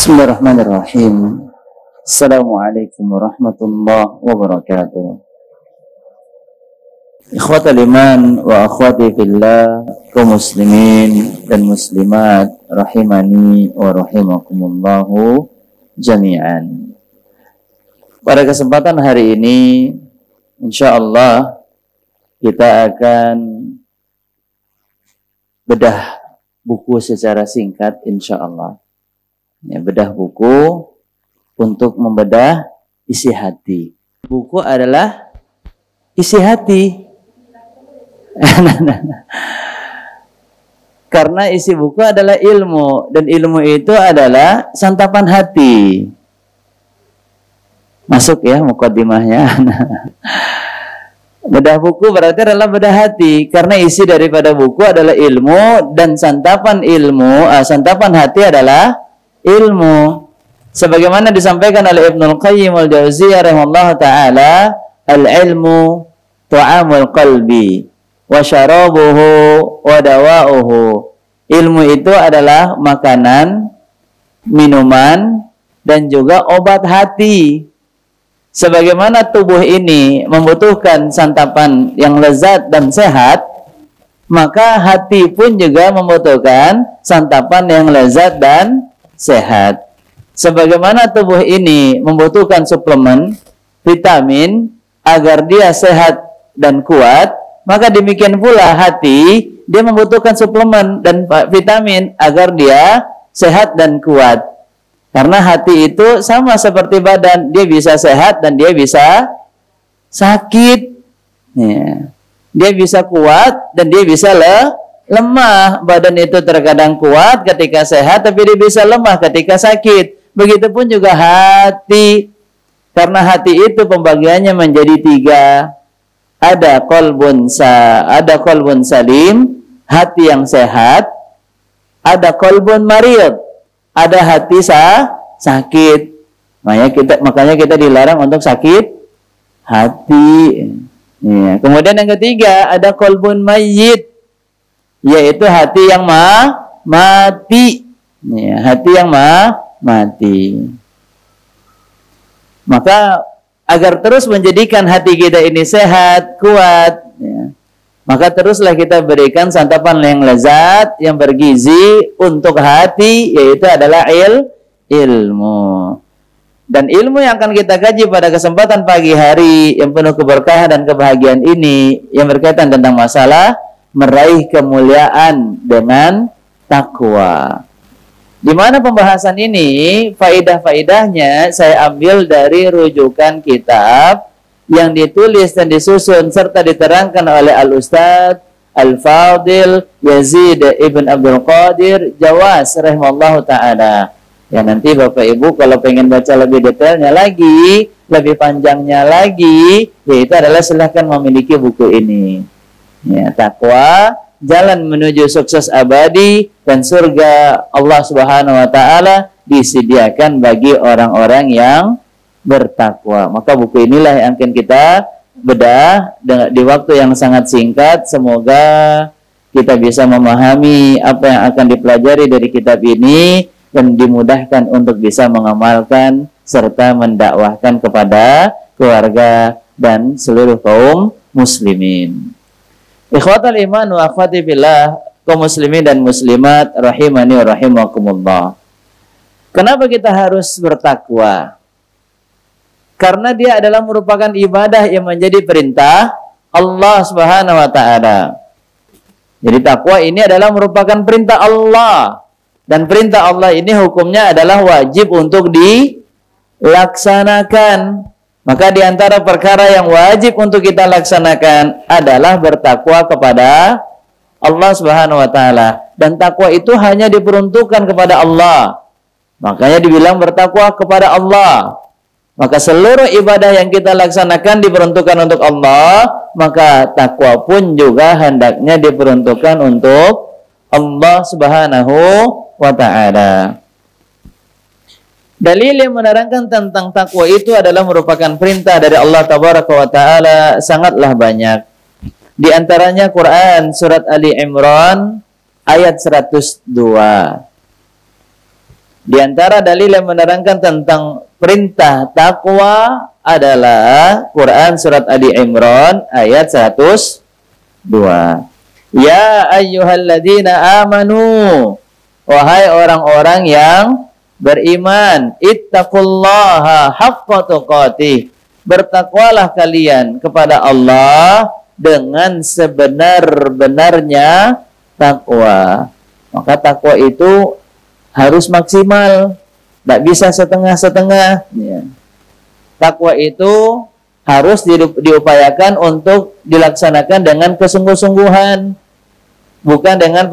Bismillahirrahmanirrahim. Assalamualaikum warahmatullahi wabarakatuh. Ikhwatal iman wa akhwati fillah, kaum muslimin dan muslimat rahimani wa rahimakumullahu jami'an. Pada kesempatan hari ini insyaallah kita akan bedah buku secara singkat insyaallah. Ya, bedah buku untuk membedah isi hati. Buku adalah isi hati. Karena isi buku adalah ilmu, dan ilmu itu adalah santapan hati. Masuk ya mukadimahnya. Bedah buku berarti adalah bedah hati, karena isi daripada buku adalah ilmu, dan santapan hati adalah ilmu. Sebagaimana disampaikan oleh Ibnul Qayyim al-Jauziyah rahimahullah ta'ala, al-ilmu ta'amul qalbi wa syarabuhu wa dawa'uhu. Ilmu itu adalah makanan, minuman, dan juga obat hati. Sebagaimana tubuh ini membutuhkan santapan yang lezat dan sehat, maka hati pun juga membutuhkan santapan yang lezat dan sehat. Sebagaimana tubuh ini membutuhkan suplemen, vitamin, agar dia sehat dan kuat, maka demikian pula hati, dia membutuhkan suplemen dan vitamin agar dia sehat dan kuat. Karena hati itu sama seperti badan, dia bisa sehat dan dia bisa sakit. Ya. Dia bisa kuat dan dia bisa lemah. Badan itu terkadang kuat ketika sehat, tapi dia bisa lemah ketika sakit. Begitupun juga hati. Karena hati itu pembagiannya menjadi 3. Ada qalbun salim, hati yang sehat. Ada qalbun marid, ada hati sakit. Makanya kita dilarang untuk sakit hati. Ya. Kemudian yang ketiga ada qalbun mayyit, yaitu hati yang mati. Ya, hati yang mati. Maka agar terus menjadikan hati kita ini sehat, kuat, ya, maka teruslah kita berikan santapan yang lezat, yang bergizi untuk hati, yaitu adalah ilmu. Dan ilmu yang akan kita kaji pada kesempatan pagi hari yang penuh keberkahan dan kebahagiaan ini, yang berkaitan tentang masalah meraih kemuliaan dengan takwa. Di mana pembahasan ini, faidah-faidahnya saya ambil dari rujukan kitab yang ditulis dan disusun serta diterangkan oleh Al-Ustadz Al-Fadil Yazid Ibn Abdul Qadir Jawas rahimahullah ta'ala. Ya, nanti Bapak Ibu kalau pengen baca lebih detailnya lagi, lebih panjangnya lagi, yaitu adalah silahkan memiliki buku ini. Ya, takwa, jalan menuju sukses abadi dan surga Allah Subhanahu wa taala disediakan bagi orang-orang yang bertakwa. Maka buku inilah yang akan kita bedah di waktu yang sangat singkat. Semoga kita bisa memahami apa yang akan dipelajari dari kitab ini dan dimudahkan untuk bisa mengamalkan serta mendakwahkan kepada keluarga dan seluruh kaum muslimin. Ikhwatal iman wa akhwati billah, kaum muslimin dan muslimat rahimani wa rahimakumullah. Kenapa kita harus bertakwa? Karena dia adalah merupakan ibadah yang menjadi perintah Allah Subhanahu wa taala. Jadi takwa ini adalah merupakan perintah Allah, dan perintah Allah ini hukumnya adalah wajib untuk dilaksanakan. Maka di antara perkara yang wajib untuk kita laksanakan adalah bertakwa kepada Allah Subhanahu wa taala. Dan takwa itu hanya diperuntukkan kepada Allah. Makanya dibilang bertakwa kepada Allah. Maka seluruh ibadah yang kita laksanakan diperuntukkan untuk Allah, maka takwa pun juga hendaknya diperuntukkan untuk Allah Subhanahu wa taala. Dalil yang menerangkan tentang takwa itu adalah merupakan perintah dari Allah Tabaraka wa Ta'ala sangatlah banyak. Di antaranya Quran surat Ali Imran ayat 102. Di antara dalil yang menerangkan tentang perintah takwa adalah Quran surat Ali Imran ayat 102. Ya ayyuhalladzina amanu, wahai orang-orang yang beriman, ittaqullaha haqqa tuqatih, bertakwalah kalian kepada Allah dengan sebenar-benarnya takwa. Maka takwa itu harus maksimal, tidak bisa setengah-setengah. Ya. Takwa itu harus diupayakan untuk dilaksanakan dengan kesungguh-sungguhan, bukan dengan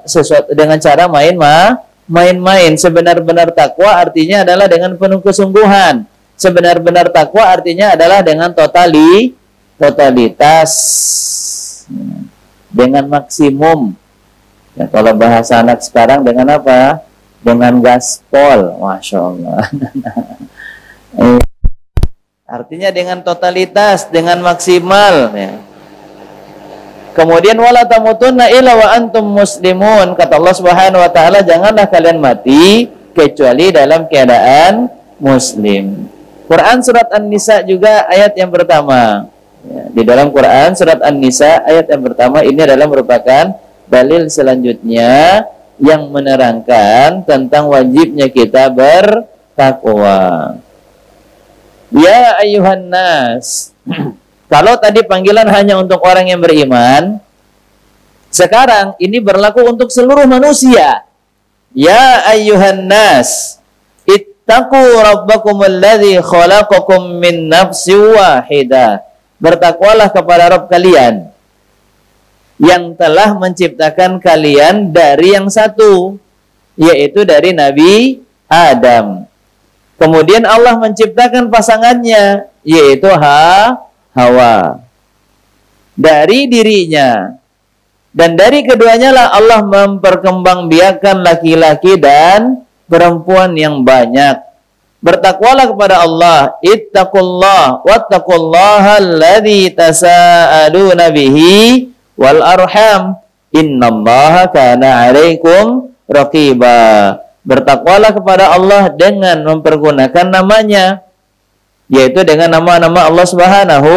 sesuatu dengan cara main-main. Sebenar-benar takwa artinya adalah dengan penuh kesungguhan. Sebenar-benar takwa artinya adalah dengan totalitas, dengan maksimum. Ya, kalau bahasa anak sekarang dengan apa? Dengan gaspol, masya Allah. Artinya dengan totalitas, dengan maksimal. Ya. Kemudian wala tamutunna illa wa antum muslimun. Kata Allah Subhanahu wa taala, janganlah kalian mati kecuali dalam keadaan muslim. Quran surat An-Nisa juga ayat yang pertama. Ya, di dalam Quran surat An-Nisa ayat yang pertama ini adalah merupakan dalil selanjutnya yang menerangkan tentang wajibnya kita bertakwa. Ya ayyuhan nas. Kalau tadi panggilan hanya untuk orang yang beriman, sekarang ini berlaku untuk seluruh manusia. Ya ayyuhan nas, ittaqu rabbakumul ladzi khalaqakum min nafsin wahidah. Bertakwalah kepada Rabb kalian yang telah menciptakan kalian dari yang satu, yaitu dari Nabi Adam. Kemudian Allah menciptakan pasangannya, yaitu Hawa, dari dirinya. Dan dari keduanya lah Allah memperkembangbiakan laki-laki dan perempuan yang banyak. Bertakwalah kepada Allah. Ittaqullah wattaqullaha alladzi tasaaluna bihi wal arham innallaha kana 'alaikum raqiba. Bertakwalah kepada Allah dengan mempergunakan namanya, yaitu dengan nama-nama Allah Subhanahu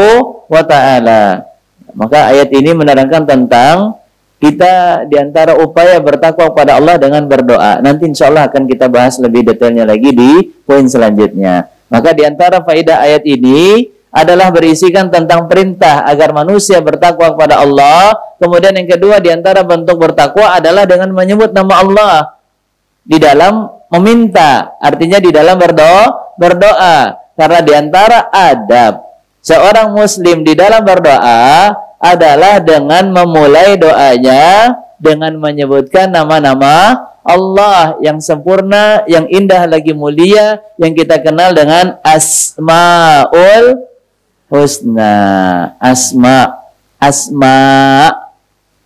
wa taala. Maka ayat ini menerangkan tentang kita diantara upaya bertakwa kepada Allah dengan berdoa. Nanti insya Allah akan kita bahas lebih detailnya lagi di poin selanjutnya. Maka diantara faedah ayat ini adalah berisikan tentang perintah agar manusia bertakwa kepada Allah. Kemudian yang kedua diantara bentuk bertakwa adalah dengan menyebut nama Allah di dalam meminta. Artinya di dalam berdoa. Karena diantara adab seorang muslim di dalam berdoa adalah dengan memulai doanya dengan menyebutkan nama-nama Allah yang sempurna, yang indah lagi mulia, yang kita kenal dengan Asmaul Husna. Asma.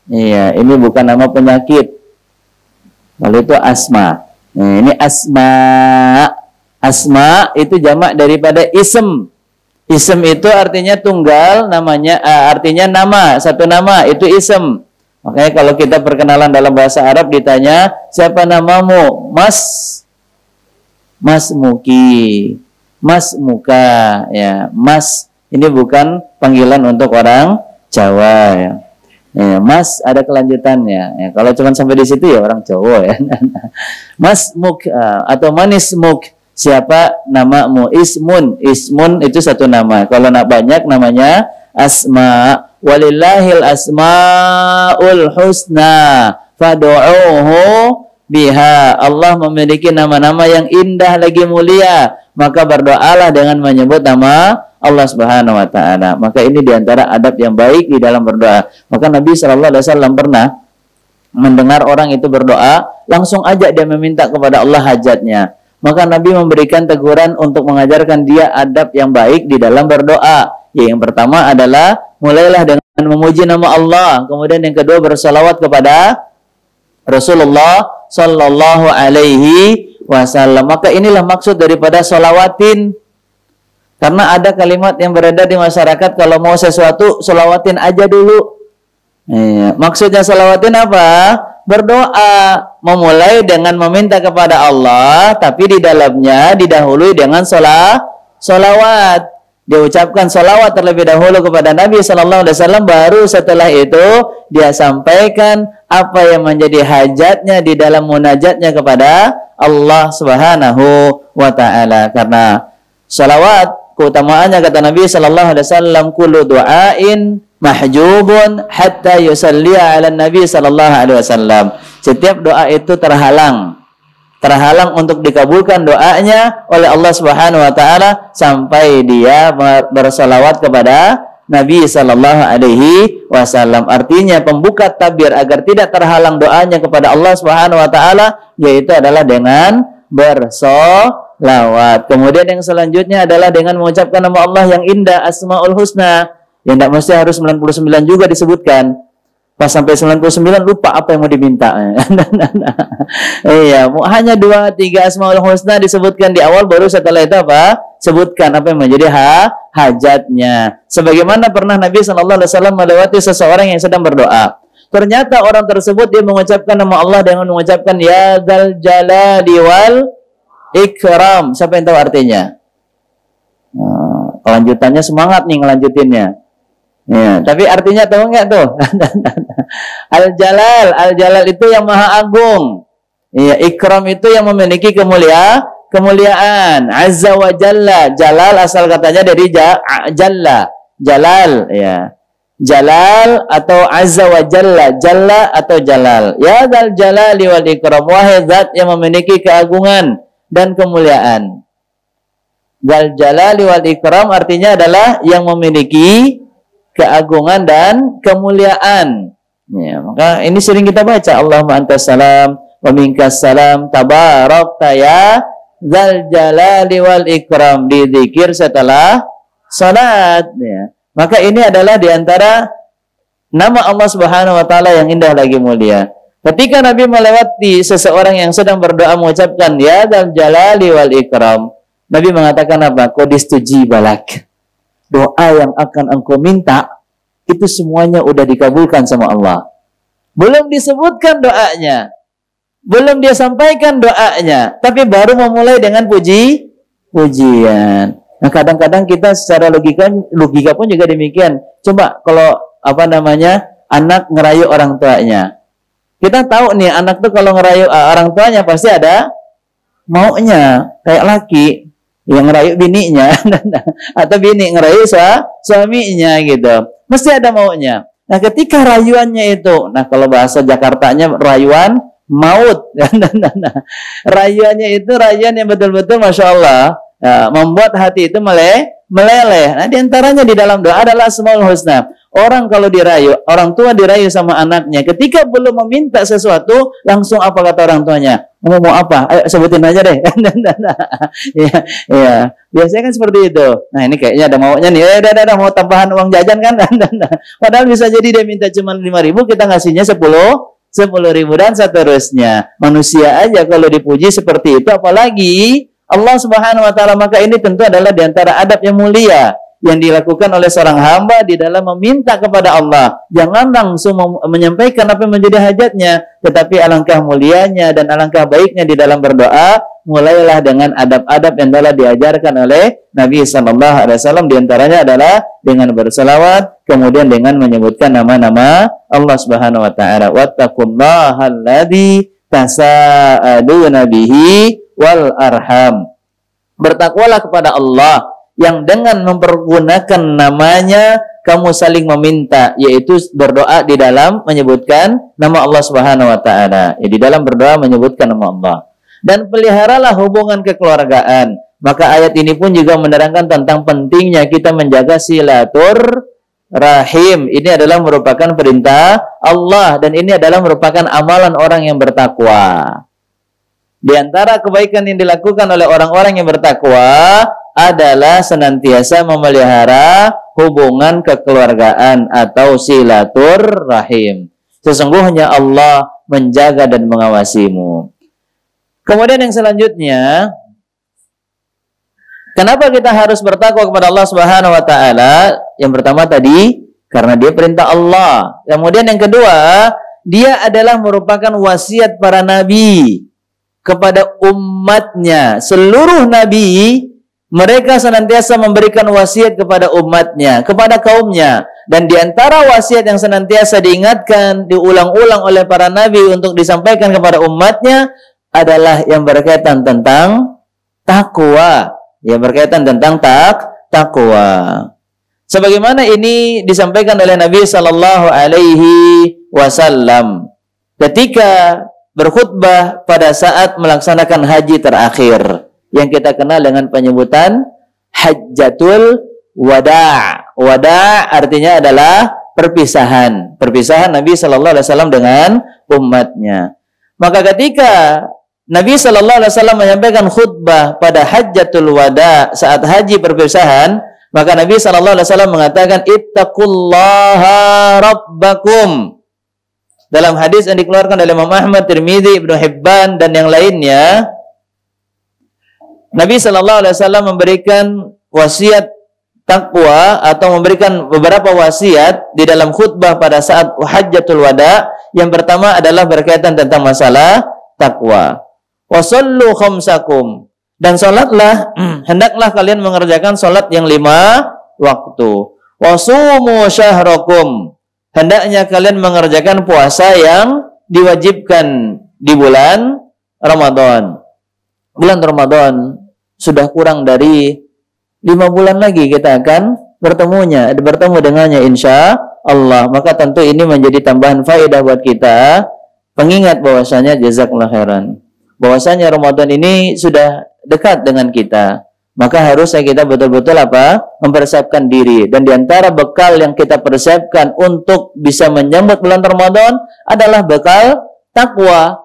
Iya, ini bukan nama penyakit. Kalau itu asma. Nah, ini asma. Asma itu jamak daripada ism. Ism itu artinya tunggal, namanya artinya nama, satu nama, itu ism. Makanya kalau kita perkenalan dalam bahasa Arab ditanya, siapa namamu? Mas Muki, Mas Muka, ya. Mas ini bukan panggilan untuk orang Jawa, ya. Ya, Mas ada kelanjutannya. Ya, kalau cuma sampai di situ ya orang Jawa, ya. Mas Muk atau Manis Muk. Siapa namamu? Ismun. Ismun itu satu nama. Kalau nak banyak namanya asma. Walillahil asmaul husna fad'uuhu biha. Allah memiliki nama-nama yang indah lagi mulia. Maka berdoalah dengan menyebut nama Allah Subhanahu wa taala. Maka ini diantara adab yang baik di dalam berdoa. Maka Nabi sallallahu alaihi wasallam pernah mendengar orang itu berdoa, langsung ajak dia meminta kepada Allah hajatnya. Maka Nabi memberikan teguran untuk mengajarkan dia adab yang baik di dalam berdoa. Ya, yang pertama adalah mulailah dengan memuji nama Allah. Kemudian yang kedua bersalawat kepada Rasulullah sallallahu alaihi wasallam. Maka inilah maksud daripada salawatin. Karena ada kalimat yang beredar di masyarakat, kalau mau sesuatu salawatin aja dulu. Maksudnya salawatin apa? berdoa, memulai dengan meminta kepada Allah, tapi di dalamnya didahului dengan solawat. Dia ucapkan solawat terlebih dahulu kepada Nabi Sallallahu Alaihi Wasallam, baru setelah itu dia sampaikan apa yang menjadi hajatnya di dalam munajatnya kepada Allah Subhanahu wa Ta'ala. Karena solawat keutamaannya, kata Nabi Sallallahu Alaihi Wasallam, kullu du'ain mahjubun hatta yusalliya ala Nabi Sallallahu Alaihi Wasallam. Setiap doa itu terhalang untuk dikabulkan doanya oleh Allah Subhanahu wa Ta'ala sampai dia bersalawat kepada Nabi Sallallahu Alaihi Wasallam. Artinya pembuka tabir agar tidak terhalang doanya kepada Allah Subhanahu wa Ta'ala yaitu adalah dengan bersolawat. Kemudian yang selanjutnya adalah dengan mengucapkan nama Allah yang indah, Asmaul Husna, yang tidak mesti harus 99 juga disebutkan. Pas sampai 99 lupa apa yang mau diminta. Iya, hanya 2-3 Asmaul Husna disebutkan di awal, baru setelah itu apa? Sebutkan apa yang menjadi hajatnya. Sebagaimana pernah Nabi Sallallahu Alaihi Wasallam melewati seseorang yang sedang berdoa. Ternyata orang tersebut dia mengucapkan nama Allah dengan mengucapkan Ya Dzal Jalali wal Ikram. Siapa yang tahu artinya? Kelanjutannya semangat nih ngelanjutinnya. Ya, tapi artinya tahu nggak tuh? Al-Jalal itu yang maha agung. Ya, Ikram itu yang memiliki kemuliaan. Azza wa Jalla, Jalal asal katanya dari Jalla, Jalal, ya. Jalal atau Azza wa Jalla, Jalla atau Jalal. Ya Dzal Jalali wal Ikram, wahai zat yang memiliki keagungan dan kemuliaan. Dzal Jalali wal Ikram artinya adalah yang memiliki keagungan dan kemuliaan. Ya, maka ini sering kita baca, Allahumma antas salam wa minkas salam tabarakta ya Dzal Jalali wal Ikram, di zikir setelah salat. Ya. Maka ini adalah diantara nama Allah Subhanahu wa Ta'ala yang indah lagi mulia. Ketika Nabi melewati seseorang yang sedang berdoa mengucapkan ya Dzal Jalali wal Ikram, Nabi mengatakan apa? Qodistujibalak. Doa yang akan engkau minta itu semuanya udah dikabulkan sama Allah. Belum disebutkan doanya, belum dia sampaikan doanya, tapi baru memulai dengan pujian. Nah, kadang-kadang kita secara logika pun juga demikian. Coba kalau anak ngerayu orang tuanya, kita tahu nih anak tuh kalau ngerayu orang tuanya pasti ada maunya, kayak laki yang ngerayu bininya atau bini ngerayu suaminya gitu, mesti ada maunya. Nah, ketika rayuannya itu, nah kalau bahasa Jakartanya rayuan maut. Rayuannya itu rayuan yang betul-betul Masya Allah, membuat hati itu meleleh. Nah, diantaranya di dalam doa adalah Asmaul Husna. Orang kalau dirayu, orang tua dirayu sama anaknya, ketika belum meminta sesuatu, langsung apa kata orang tuanya? Mau apa? Ayo sebutin aja deh. Ya. Biasanya kan seperti itu. Nah, ini kayaknya ada maunya nih. Udah mau tambahan uang jajan kan? Padahal bisa jadi dia minta cuma 5.000, kita ngasihnya 10.000 dan seterusnya. Manusia aja kalau dipuji seperti itu, apalagi Allah Subhanahu wa Ta'ala. Maka ini tentu adalah diantara adab yang mulia yang dilakukan oleh seorang hamba di dalam meminta kepada Allah. Jangan langsung menyampaikan apa yang menjadi hajatnya, tetapi alangkah mulianya dan alangkah baiknya di dalam berdoa, mulailah dengan adab-adab yang telah diajarkan oleh Nabi Sallallahu Alaihi Wasallam. Di antaranya adalah dengan berselawat, kemudian dengan menyebutkan nama-nama Allah Subhanahu Wa Taala. Wattaqullaha alladzi tasaaluna bihi wal arham. Bertakwalah kepada Allah yang dengan mempergunakan namanya kamu saling meminta, yaitu berdoa di dalam menyebutkan nama Allah Subhanahu wa Ta'ala. Ya, di dalam berdoa menyebutkan nama Allah. Dan peliharalah hubungan kekeluargaan. Maka ayat ini pun juga menerangkan tentang pentingnya kita menjaga silaturahim. Ini adalah merupakan perintah Allah, dan ini adalah merupakan amalan orang yang bertakwa. Di antara kebaikan yang dilakukan oleh orang-orang yang bertakwa adalah senantiasa memelihara hubungan kekeluargaan atau silaturahim. Sesungguhnya Allah menjaga dan mengawasimu. Kemudian yang selanjutnya, kenapa kita harus bertakwa kepada Allah Subhanahu wa Ta'ala? Yang pertama tadi, karena dia perintah Allah. Kemudian yang kedua, dia adalah merupakan wasiat para nabi kepada umatnya. Seluruh nabi mereka senantiasa memberikan wasiat kepada umatnya, kepada kaumnya. Dan di antara wasiat yang senantiasa diingatkan, diulang-ulang oleh para nabi untuk disampaikan kepada umatnya adalah yang berkaitan tentang takwa. Yang berkaitan tentang takwa. Sebagaimana ini disampaikan oleh Nabi Sallallahu Alaihi Wasallam ketika berkhutbah pada saat melaksanakan haji terakhir yang kita kenal dengan penyebutan Hajjatul Wada'. Wada' artinya adalah perpisahan. Perpisahan Nabi Sallallahu Alaihi Wasallam dengan umatnya. Maka ketika Nabi Sallallahu Alaihi Wasallam menyampaikan khutbah pada Hajjatul Wada' saat haji perpisahan, maka Nabi Sallallahu Alaihi Wasallam mengatakan ittaqullaha rabbakum. Dalam hadis yang dikeluarkan oleh Imam Ahmad, Tirmidzi, Ibnu Hibban dan yang lainnya, Nabi Sallallahu Alaihi Wasallam memberikan wasiat takwa atau memberikan beberapa wasiat di dalam khutbah pada saat Hajjatul Wada. Yang pertama adalah berkaitan tentang masalah takwa. Wasallu khamsakum, dan salatlah, hendaklah kalian mengerjakan salat yang 5 waktu. Wasumu syahrakum, hendaknya kalian mengerjakan puasa yang diwajibkan di bulan Ramadan. Bulan Ramadan sudah kurang dari 5 bulan lagi kita akan bertemu dengannya insya Allah. Maka tentu ini menjadi tambahan faedah buat kita, pengingat bahwasanya jazakallahu khairan, bahwasanya Ramadan ini sudah dekat dengan kita. Maka harusnya kita betul-betul mempersiapkan diri. Dan diantara bekal yang kita persiapkan untuk bisa menyambut bulan Ramadan adalah bekal takwa.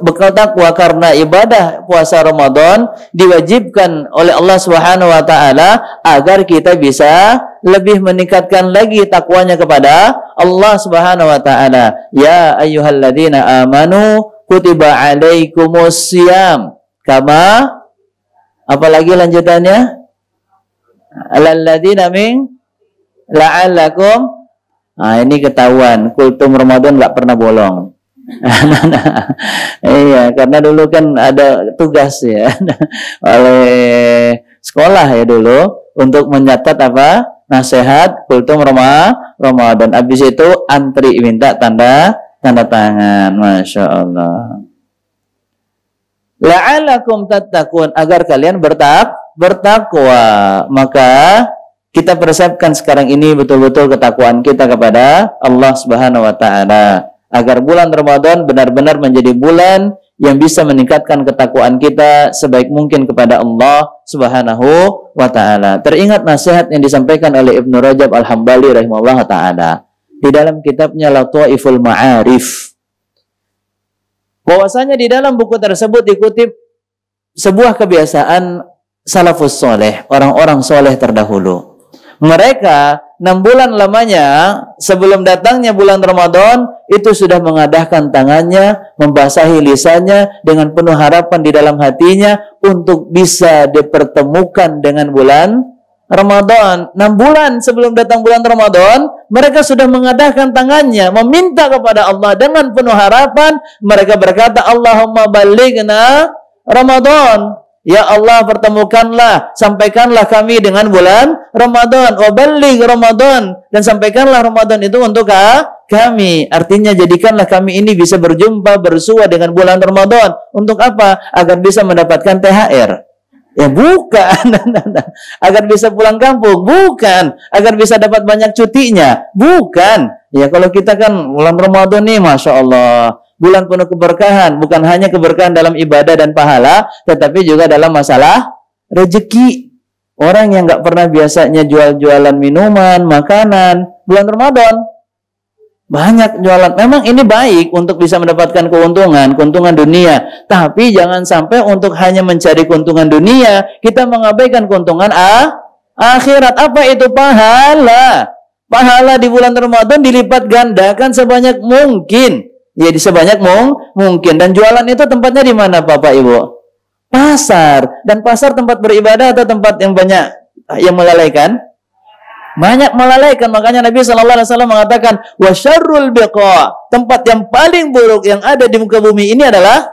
Bekal takwa, karena ibadah puasa Ramadan diwajibkan oleh Allah Subhanahu wa taala agar kita bisa lebih meningkatkan lagi takwanya kepada Allah Subhanahu wa taala. Ya ayyuhalladzina amanu kutiba alaikumus syiyam kama, apalagi lanjutannya, alalladzina min la'allakum. Nah, ini ketahuan kultum Ramadan nggak pernah bolong. Iya, karena dulu kan ada tugas ya oleh sekolah ya dulu untuk mencatat nasihat kultum Ramadan. Habis itu antri minta tanda tangan. Masya Allah. La'alakum tattaqun, agar kalian bertakwa. Maka kita persiapkan sekarang ini betul-betul ketakwaan kita kepada Allah Subhanahu wa taala, agar bulan Ramadan benar-benar menjadi bulan yang bisa meningkatkan ketakwaan kita sebaik mungkin kepada Allah Subhanahu wa taala. Teringat nasihat yang disampaikan oleh Ibnu Rajab Al-Hambali rahimahullah taala di dalam kitabnya Lataiful Ma'arif, bahwasanya di dalam buku tersebut dikutip sebuah kebiasaan salafus soleh, orang-orang soleh terdahulu. Mereka 6 bulan lamanya sebelum datangnya bulan Ramadan itu sudah mengadahkan tangannya, membasahi lisannya dengan penuh harapan di dalam hatinya untuk bisa dipertemukan dengan bulan Ramadan. 6 bulan sebelum datang bulan Ramadan, mereka sudah mengadahkan tangannya, meminta kepada Allah dengan penuh harapan. Mereka berkata, Allahumma balighna Ramadan. Ya Allah, pertemukanlah, sampaikanlah kami dengan bulan Ramadan. Wa baligh Ramadan, dan sampaikanlah Ramadan itu untuk kami. Artinya jadikanlah kami ini bisa berjumpa, bersua dengan bulan Ramadan. Untuk apa? Agar bisa mendapatkan THR. Ya bukan. Agar bisa pulang kampung. Bukan. Agar bisa dapat banyak cutinya. Bukan. Ya kalau kita kan bulan Ramadan nih, Masya Allah, bulan penuh keberkahan. Bukan hanya keberkahan dalam ibadah dan pahala, tetapi juga dalam masalah rezeki. Orang yang nggak pernah biasanya jual-jualan minuman, makanan, bulan Ramadan banyak jualan. Memang ini baik untuk bisa mendapatkan keuntungan dunia. Tapi jangan sampai untuk hanya mencari keuntungan dunia, kita mengabaikan keuntungan akhirat. Apa itu pahala? Pahala di bulan Ramadan dilipat gandakan sebanyak mungkin. Ya, sebanyak mungkin. Dan jualan itu tempatnya di mana, Bapak Ibu? Pasar. Dan pasar tempat beribadah atau tempat yang banyak yang melalaikan? Banyak melalaikan. Makanya Nabi SAW mengatakan, wa syarrul biqa, tempat yang paling buruk yang ada di muka bumi ini adalah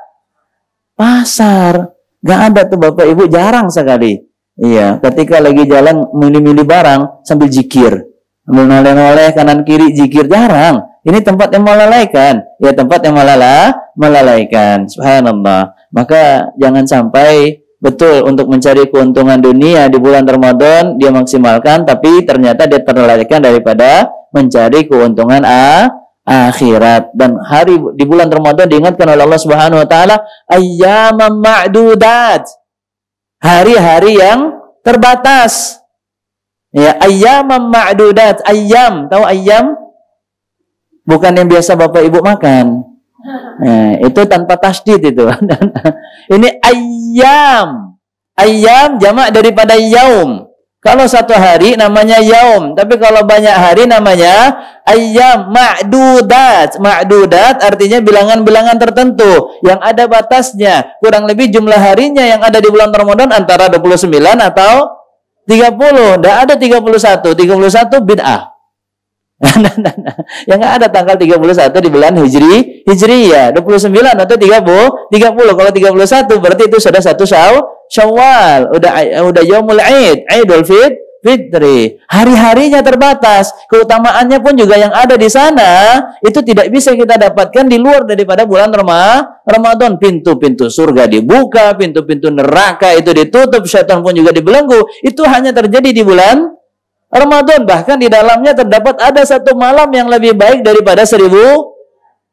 pasar. Gak ada tuh Bapak Ibu, jarang sekali. Iya, ketika lagi jalan milih-milih barang sambil zikir, sambil noleh-noleh kanan kiri zikir, jarang. Ini tempat yang melalaikan. Ya, tempat yang melalaikan. Subhanallah. Maka jangan sampai betul untuk mencari keuntungan dunia di bulan Ramadan dia maksimalkan, tapi ternyata dia terlalaikan daripada mencari keuntungan akhirat. Dan hari di bulan Ramadan diingatkan oleh Allah Subhanahu wa taala, ayyaman ma'dudat. Hari-hari yang terbatas. Ya, ayyaman ma'dudat. Ayyam, tahu ayyam? Bukan yang biasa Bapak Ibu makan. Itu tanpa tasdid itu. Ini ayyam. Ayyam jamak daripada yaum. Kalau satu hari namanya yaum, tapi kalau banyak hari namanya ayyam. Ma'dudat. Ma'dudat artinya bilangan-bilangan tertentu yang ada batasnya. Kurang lebih jumlah harinya yang ada di bulan Ramadan antara 29 atau 30. Tidak ada 31. 31 bid'ah. Yang nggak ada tanggal 31 di bulan Hijriyah, 29 atau 30. Kalau 31 berarti itu sudah 1 Syawal, udah Yaumul Id, Idul Fitri. Hari-harinya terbatas. Keutamaannya pun juga yang ada di sana itu tidak bisa kita dapatkan di luar daripada bulan Ramadan. Pintu-pintu surga dibuka, pintu-pintu neraka itu ditutup, syaitan pun juga dibelenggu. Itu hanya terjadi di bulan Ramadan. Bahkan di dalamnya terdapat ada satu malam yang lebih baik daripada 1000,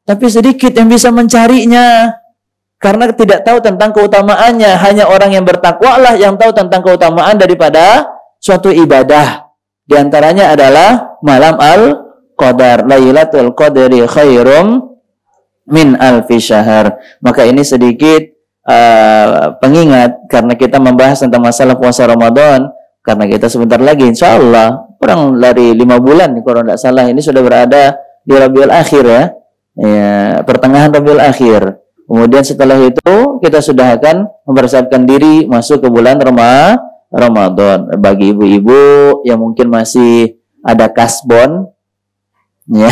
tapi sedikit yang bisa mencarinya karena tidak tahu tentang keutamaannya. Hanya orang yang bertakwa lah yang tahu tentang keutamaan daripada suatu ibadah. Di antaranya adalah malam Al-Qadar, Lailatul Qadri khairum min alfi syahr. Maka ini sedikit pengingat karena kita membahas tentang masalah puasa Ramadan. Karena kita sebentar lagi insya Allah kurang dari 5 bulan kalau tidak salah ini sudah berada di Rabiul Akhir ya, pertengahan Rabiul Akhir. Kemudian setelah itu kita sudah akan mempersiapkan diri masuk ke bulan Ramadan. Bagi ibu-ibu yang mungkin masih ada kasbon ya,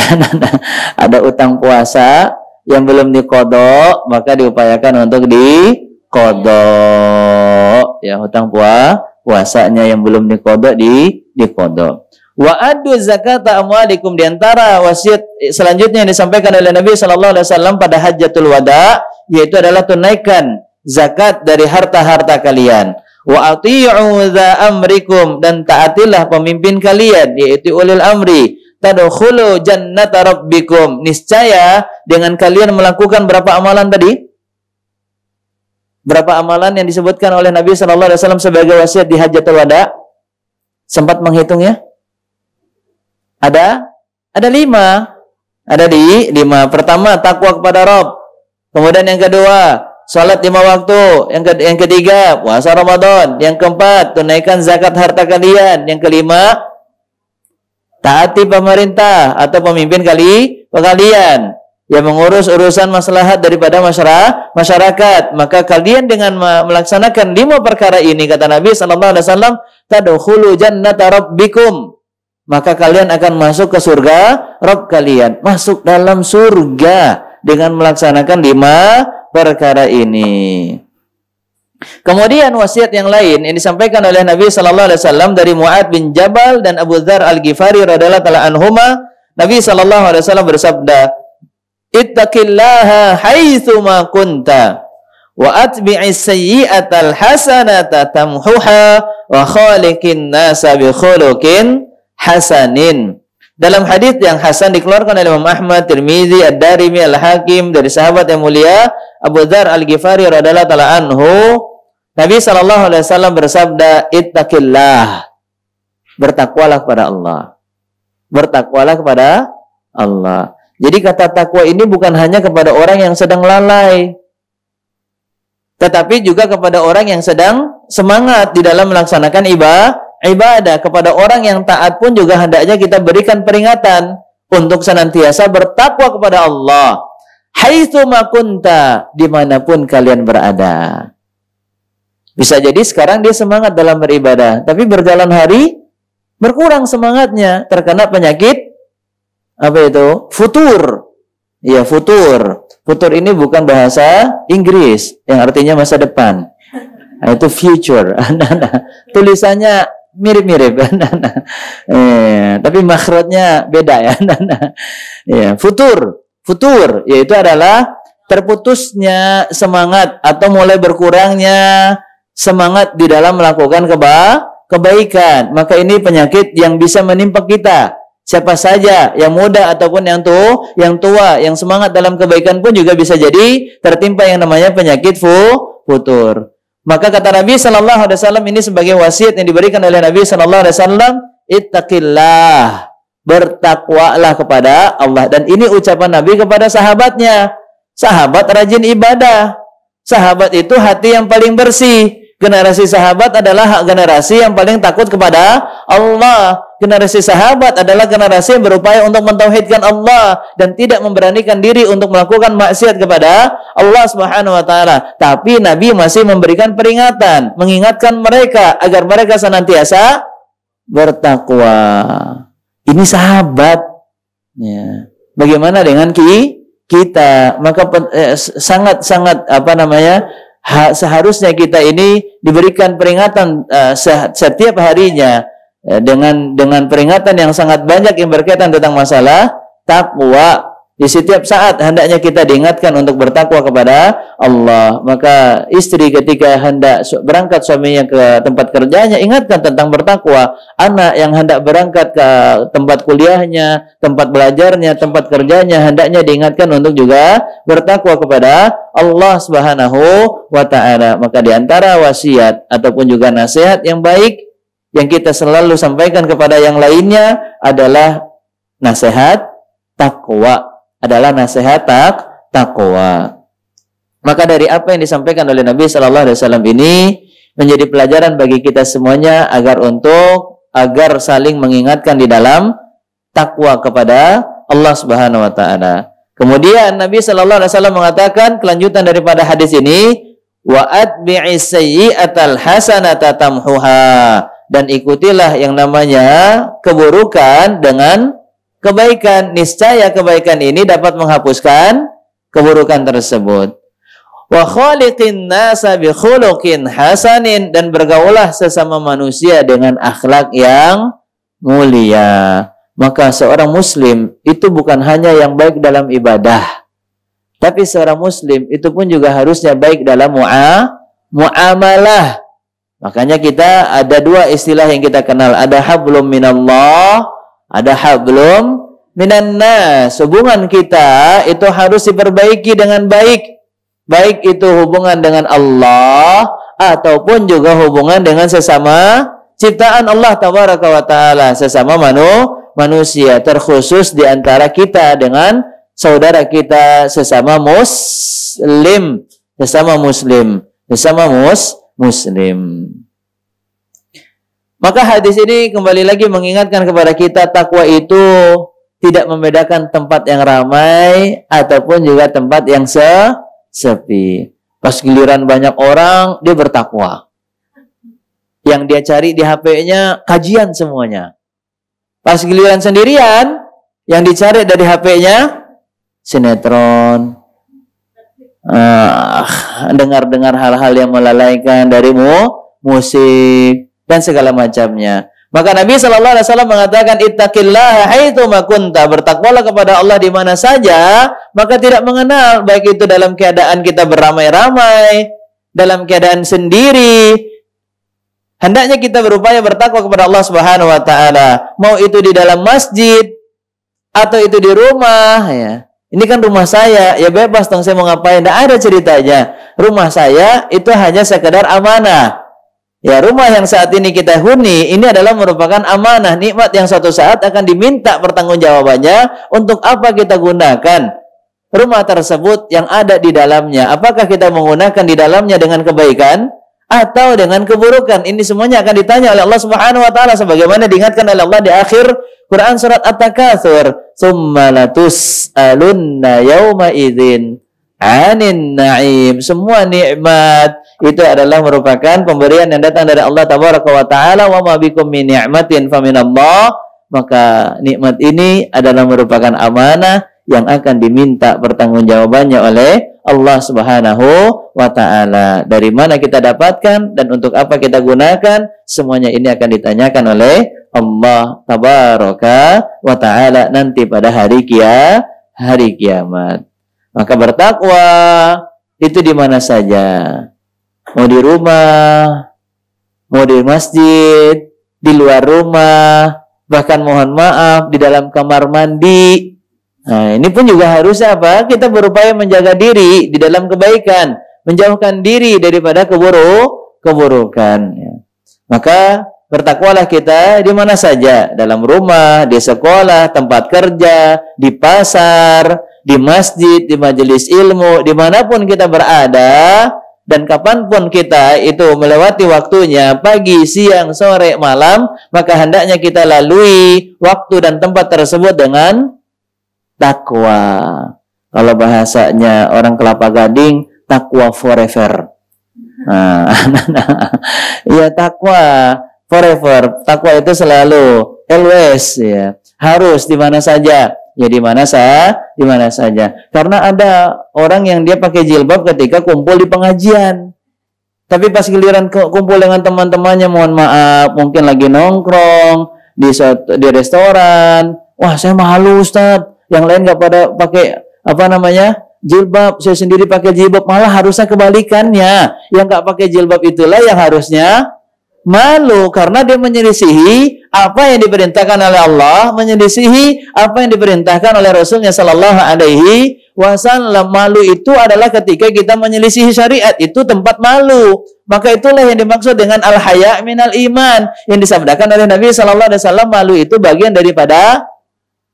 ada utang puasa yang belum diqodho, maka diupayakan untuk diqodho ya, utang puasanya yang belum diqodho diqodho. Wa addu zakata amwalikum, di antara wasiat selanjutnya yang disampaikan oleh Nabi sallallahu alaihi wasallam pada Hajjatul Wada yaitu adalah tunaikan zakat dari harta-harta kalian. Wa ati'u dza amrikum, dan taatilah pemimpin kalian yaitu ulil amri. Tadkhulu jannata rabbikum, niscaya dengan kalian melakukan berapa amalan tadi? Berapa amalan yang disebutkan oleh Nabi sallallahu alaihi wasallam sebagai wasiat di Hajjatul Wada? Sempat menghitungnya? Ada 5. Ada di 5. Pertama, takwa kepada Rabb. Kemudian yang kedua, salat 5 waktu. Yang ketiga, puasa Ramadan. Yang keempat, tunaikan zakat harta kalian. Yang kelima, taati pemerintah atau pemimpin kalian yang mengurus urusan maslahat daripada masyarakat. Maka kalian dengan melaksanakan 5 perkara ini, kata Nabi sallallahu alaihi wasallam, tadkhulu jannata rabbikum, maka kalian akan masuk ke surga Rabb kalian, masuk dalam surga dengan melaksanakan 5 perkara ini. Kemudian wasiat yang lain yang disampaikan oleh Nabi sallallahu alaihi wasallam dari Mu'adz bin Jabal dan Abu Dzar Al-Ghifari radhiyallahu ta'ala anhuma, Nabi sallallahu alaihi wasallam bersabda, ittaqillaha haitsu ma kunta wa atbi'is sayyi'atal hasanata tamhuha wa khaliqin nasa bi khuluqin hasanin. Dalam hadis yang hasan dikeluarkan oleh Imam Ahmad, Tirmizi, Ad-Darimi, Al-Hakim dari sahabat yang mulia Abu Dzar Al-Ghifari radhiyallahu ta'ala anhu, Nabi sallallahu alaihi wasallam bersabda, ittaqillah, bertakwalah kepada Allah. Bertakwalah kepada Allah. Jadi kata takwa ini bukan hanya kepada orang yang sedang lalai, tetapi juga kepada orang yang sedang semangat di dalam melaksanakan ibadah. Kepada orang yang taat pun juga hendaknya kita berikan peringatan untuk senantiasa bertakwa kepada Allah. Haitsu ma kunta, dimanapun kalian berada. Bisa jadi sekarang dia semangat dalam beribadah, tapi berjalan hari berkurang semangatnya, terkena penyakit apa itu? Futur. Ya, futur. Futur ini bukan bahasa Inggris yang artinya masa depan. Nah, itu future. Tulisannya mirip-mirip. Tapi makhrajnya beda ya. Ya, futur. Futur yaitu adalah terputusnya semangat atau mulai berkurangnya semangat di dalam melakukan kebaikan. Maka ini penyakit yang bisa menimpa kita. Siapa saja, yang muda ataupun yang tua, yang semangat dalam kebaikan pun juga bisa jadi tertimpa yang namanya penyakit futur. Maka kata Nabi sallallahu alaihi wasallam, ini sebagai wasiat yang diberikan oleh Nabi sallallahu alaihi wasallam, ittaqillah, bertakwalah kepada Allah. Dan ini ucapan Nabi kepada sahabatnya. Sahabat rajin ibadah. Sahabat itu hati yang paling bersih. Generasi sahabat adalah generasi yang paling takut kepada Allah. Generasi sahabat adalah generasi yang berupaya untuk mentauhidkan Allah dan tidak memberanikan diri untuk melakukan maksiat kepada Allah Subhanahu wa taala. Tapi Nabi masih memberikan peringatan, mengingatkan mereka agar mereka senantiasa bertakwa. Ini sahabat. Ya. Bagaimana dengan kita? Maka sangat-sangat seharusnya kita ini diberikan peringatan setiap harinya dengan peringatan yang sangat banyak yang berkaitan tentang masalah takwa. Di setiap saat hendaknya kita diingatkan untuk bertakwa kepada Allah. Maka istri ketika hendak berangkat suaminya ke tempat kerjanya, ingatkan tentang bertakwa. Anak yang hendak berangkat ke tempat kuliahnya, tempat belajarnya, tempat kerjanya, hendaknya diingatkan untuk juga bertakwa kepada Allah Subhanahu wa taala. Maka di antara wasiat ataupun juga nasihat yang baik yang kita selalu sampaikan kepada yang lainnya adalah nasihat takwa. Takwa. Maka dari apa yang disampaikan oleh Nabi sallallahu alaihi wasallam ini menjadi pelajaran bagi kita semuanya agar saling mengingatkan di dalam takwa kepada Allah Subhanahu wa taala. Kemudian Nabi sallallahu alaihi wasallam mengatakan kelanjutan daripada hadis ini, wa atbi'is sayyi'atal hasanata tamhuha, dan ikutilah yang namanya keburukan dengan kebaikan. Niscaya kebaikan ini dapat menghapuskan keburukan tersebut. Wa khaliqin nasa bi khuluqin hasanin, dan bergaulah sesama manusia dengan akhlak yang mulia. Maka seorang muslim itu bukan hanya yang baik dalam ibadah, tapi seorang muslim itu pun juga harusnya baik dalam muamalah. Makanya kita ada dua istilah yang kita kenal, ada hablum minallah, ada hablum minan nas. Hubungan kita itu harus diperbaiki dengan baik. Baik itu hubungan dengan Allah ataupun juga hubungan dengan sesama ciptaan Allah tabaraka wa taala, sesama manusia, terkhusus di antara kita dengan saudara kita sesama muslim. Maka hadis ini kembali lagi mengingatkan kepada kita, takwa itu tidak membedakan tempat yang ramai ataupun juga tempat yang sepi. Pas giliran banyak orang, dia bertakwa. Yang dia cari di HP-nya kajian semuanya. Pas giliran sendirian, yang dicari dari HP-nya sinetron, dengar-dengar hal-hal yang melalaikan darimu, musik dan segala macamnya. Maka Nabi sallallahu alaihi wasallam mengatakan, ittaqillaha haitsu ma kunta, bertakwalah kepada Allah di mana saja, maka tidak mengenal baik itu dalam keadaan kita beramai-ramai, dalam keadaan sendiri. Hendaknya kita berupaya bertakwa kepada Allah Subhanahu wa taala, mau itu di dalam masjid atau itu di rumah ya. Ini kan rumah saya, ya bebas dong saya mau ngapain, tidak ada ceritanya. Rumah saya itu hanya sekedar amanah. Ya, rumah yang saat ini kita huni ini adalah merupakan amanah, nikmat yang suatu saat akan diminta pertanggungjawabannya. Untuk apa kita gunakan rumah tersebut yang ada di dalamnya? Apakah kita menggunakan di dalamnya dengan kebaikan atau dengan keburukan? Ini semuanya akan ditanya oleh Allah Subhanahu wa taala, sebagaimana diingatkan oleh Allah di akhir Quran surat At-Takatsur, "Tsumma latus'alunna yauma idzin 'anin na'im. Semua nikmat itu adalah merupakan pemberian yang datang dari Allah Tabaraka wa Ta'ala. Wa ma bikum min ni'matin faminallah. Maka nikmat ini adalah merupakan amanah yang akan diminta pertanggungjawabannya oleh Allah Subhanahu wa Ta'ala. Dari mana kita dapatkan dan untuk apa kita gunakan, semuanya ini akan ditanyakan oleh Allah Tabaraka wa Ta'ala nanti pada hari kiamat. Maka bertakwa itu di mana saja. Mau di rumah, mau di masjid, di luar rumah, bahkan mohon maaf di dalam kamar mandi. Nah, ini pun juga harusnya apa? Kita berupaya menjaga diri di dalam kebaikan, menjauhkan diri daripada keburukan. Ya. Maka bertakwalah kita di mana saja, dalam rumah, di sekolah, tempat kerja, di pasar, di masjid, di majelis ilmu, dimanapun kita berada. Dan kapanpun kita itu melewati waktunya, pagi, siang, sore, malam, maka hendaknya kita lalui waktu dan tempat tersebut dengan takwa. Kalau bahasanya orang Kelapa Gading, takwa forever. Ya, takwa forever. Takwa itu selalu, always, ya. Harus di mana saja. Ya di mana saja. Karena ada orang yang dia pakai jilbab ketika kumpul di pengajian. Tapi pas giliran kumpul dengan teman-temannya, mohon maaf, mungkin lagi nongkrong di restoran. Wah, saya malu Ustaz. Yang lain nggak pada pakai jilbab, saya sendiri pakai jilbab. Malah harusnya kebalikannya. Yang nggak pakai jilbab itulah yang harusnya malu, karena dia menyelisihi apa yang diperintahkan oleh Allah, menyelisihi apa yang diperintahkan oleh Rasulnya Sallallahu Alaihi Wasallam. Malu itu adalah ketika kita menyelisihi syariat, itu tempat malu. Maka itulah yang dimaksud dengan al-haya minal iman, yang disabdakan oleh Nabi Sallallahu Alaihi Wasallam. Malu itu bagian daripada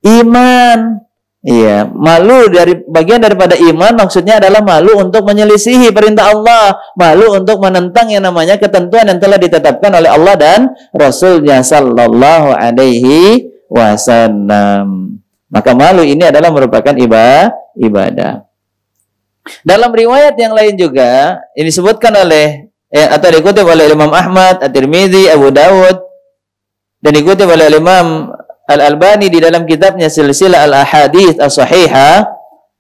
iman. Iya, malu dari bagian daripada iman, maksudnya adalah malu untuk menyelisihi perintah Allah, malu untuk menentang yang namanya ketentuan yang telah ditetapkan oleh Allah dan Rasulnya Sallallahu Alaihi Wasallam. Maka malu ini adalah merupakan ibadah. Dalam riwayat yang lain juga ini disebutkan oleh atau dikutip oleh Imam Ahmad, At-Tirmidzi, Abu Dawud, dan dikutip oleh Imam Al-Albani di dalam kitabnya Silsilah Al-Ahadits As-Sahihah.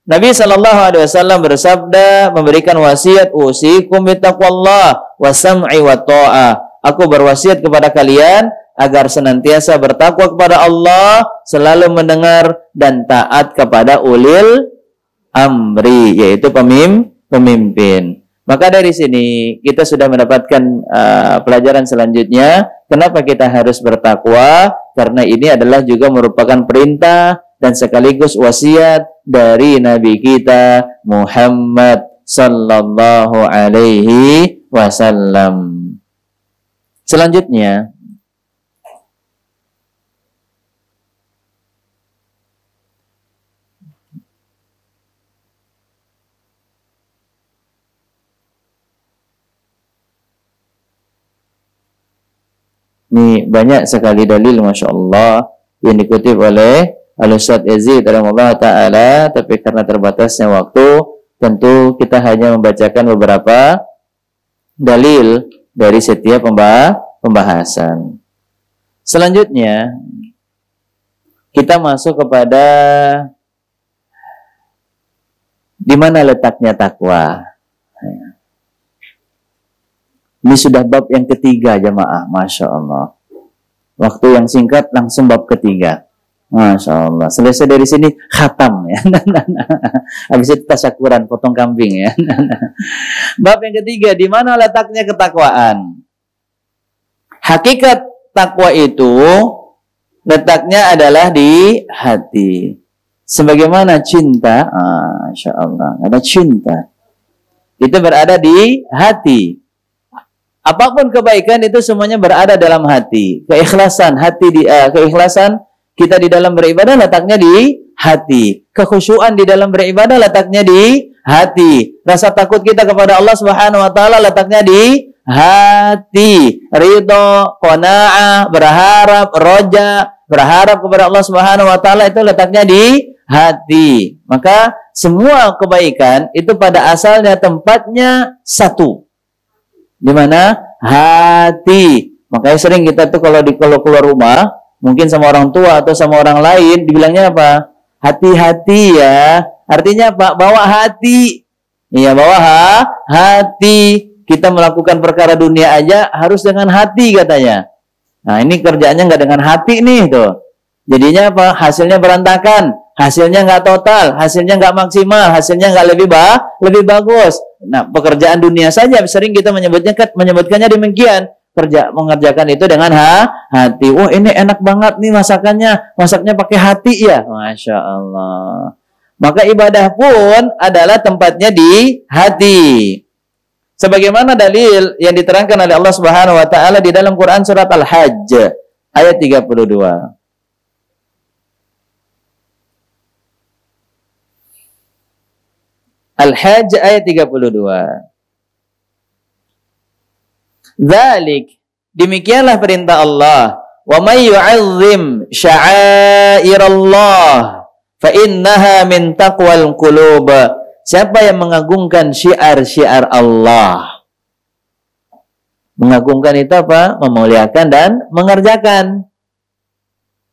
Nabi sallallahu alaihi wasallam bersabda, memberikan wasiat, usikum bittaqwallah wasam'i wa ta'ah. Aku berwasiat kepada kalian agar senantiasa bertakwa kepada Allah, selalu mendengar dan taat kepada ulil amri, yaitu pemimpin. Maka dari sini kita sudah mendapatkan pelajaran selanjutnya. Kenapa kita harus bertakwa? Karena ini adalah juga merupakan perintah dan sekaligus wasiat dari Nabi kita Muhammad sallallahu alaihi wasallam. Selanjutnya, ini banyak sekali dalil, Masya Allah, yang dikutip oleh Al-Ustadz Yazid rahimahullah ta'ala. Tapi karena terbatasnya waktu, tentu kita hanya membacakan beberapa dalil dari setiap pembahasan. Selanjutnya, kita masuk kepada di mana letaknya takwa. Ini sudah bab yang ketiga, jamaah. Masya Allah. Waktu yang singkat langsung bab ketiga. Masya Allah. Selesai dari sini khatam ya. Habis itu tasyakuran, potong kambing ya. Bab yang ketiga, di mana letaknya ketakwaan? Hakikat takwa itu letaknya adalah di hati. Sebagaimana cinta, Masya Allah, ada cinta. Itu berada di hati. Apapun kebaikan itu semuanya berada dalam hati. Keikhlasan keikhlasan kita di dalam beribadah letaknya di hati. Kekhusyuan di dalam beribadah letaknya di hati. Rasa takut kita kepada Allah Subhanahu wa taala letaknya di hati. Ridho, qanaah, berharap, roja, berharap kepada Allah Subhanahu wa taala itu letaknya di hati. Maka semua kebaikan itu pada asalnya tempatnya satu. Di mana? Hati. Makanya sering kita tuh kalau keluar rumah, mungkin sama orang tua atau sama orang lain, dibilangnya apa? Hati-hati ya. Artinya apa? Bawa hati. Iya, bawa hati. Kita melakukan perkara dunia aja harus dengan hati katanya. Nah, ini kerjaannya nggak dengan hati nih tuh. Jadinya apa? Hasilnya berantakan. Hasilnya nggak total, hasilnya nggak maksimal, hasilnya nggak lebih bagus. Nah, pekerjaan dunia saja sering kita menyebutkannya demikian. Mengerjakan itu dengan hati. Wah, ini enak banget nih masaknya pakai hati ya. Masya Allah. Maka ibadah pun adalah tempatnya di hati. Sebagaimana dalil yang diterangkan oleh Allah Subhanahu wa taala di dalam Quran surat Al-Hajj ayat 32. Al-Hajj ayat 32. Dzalik, demikianlah perintah Allah. Wa may yu'azzim sya'airallah fa innaha min taqwal qulub. Siapa yang mengagungkan syiar-syiar Allah? Mengagungkan itu apa? Memuliakan dan mengerjakan.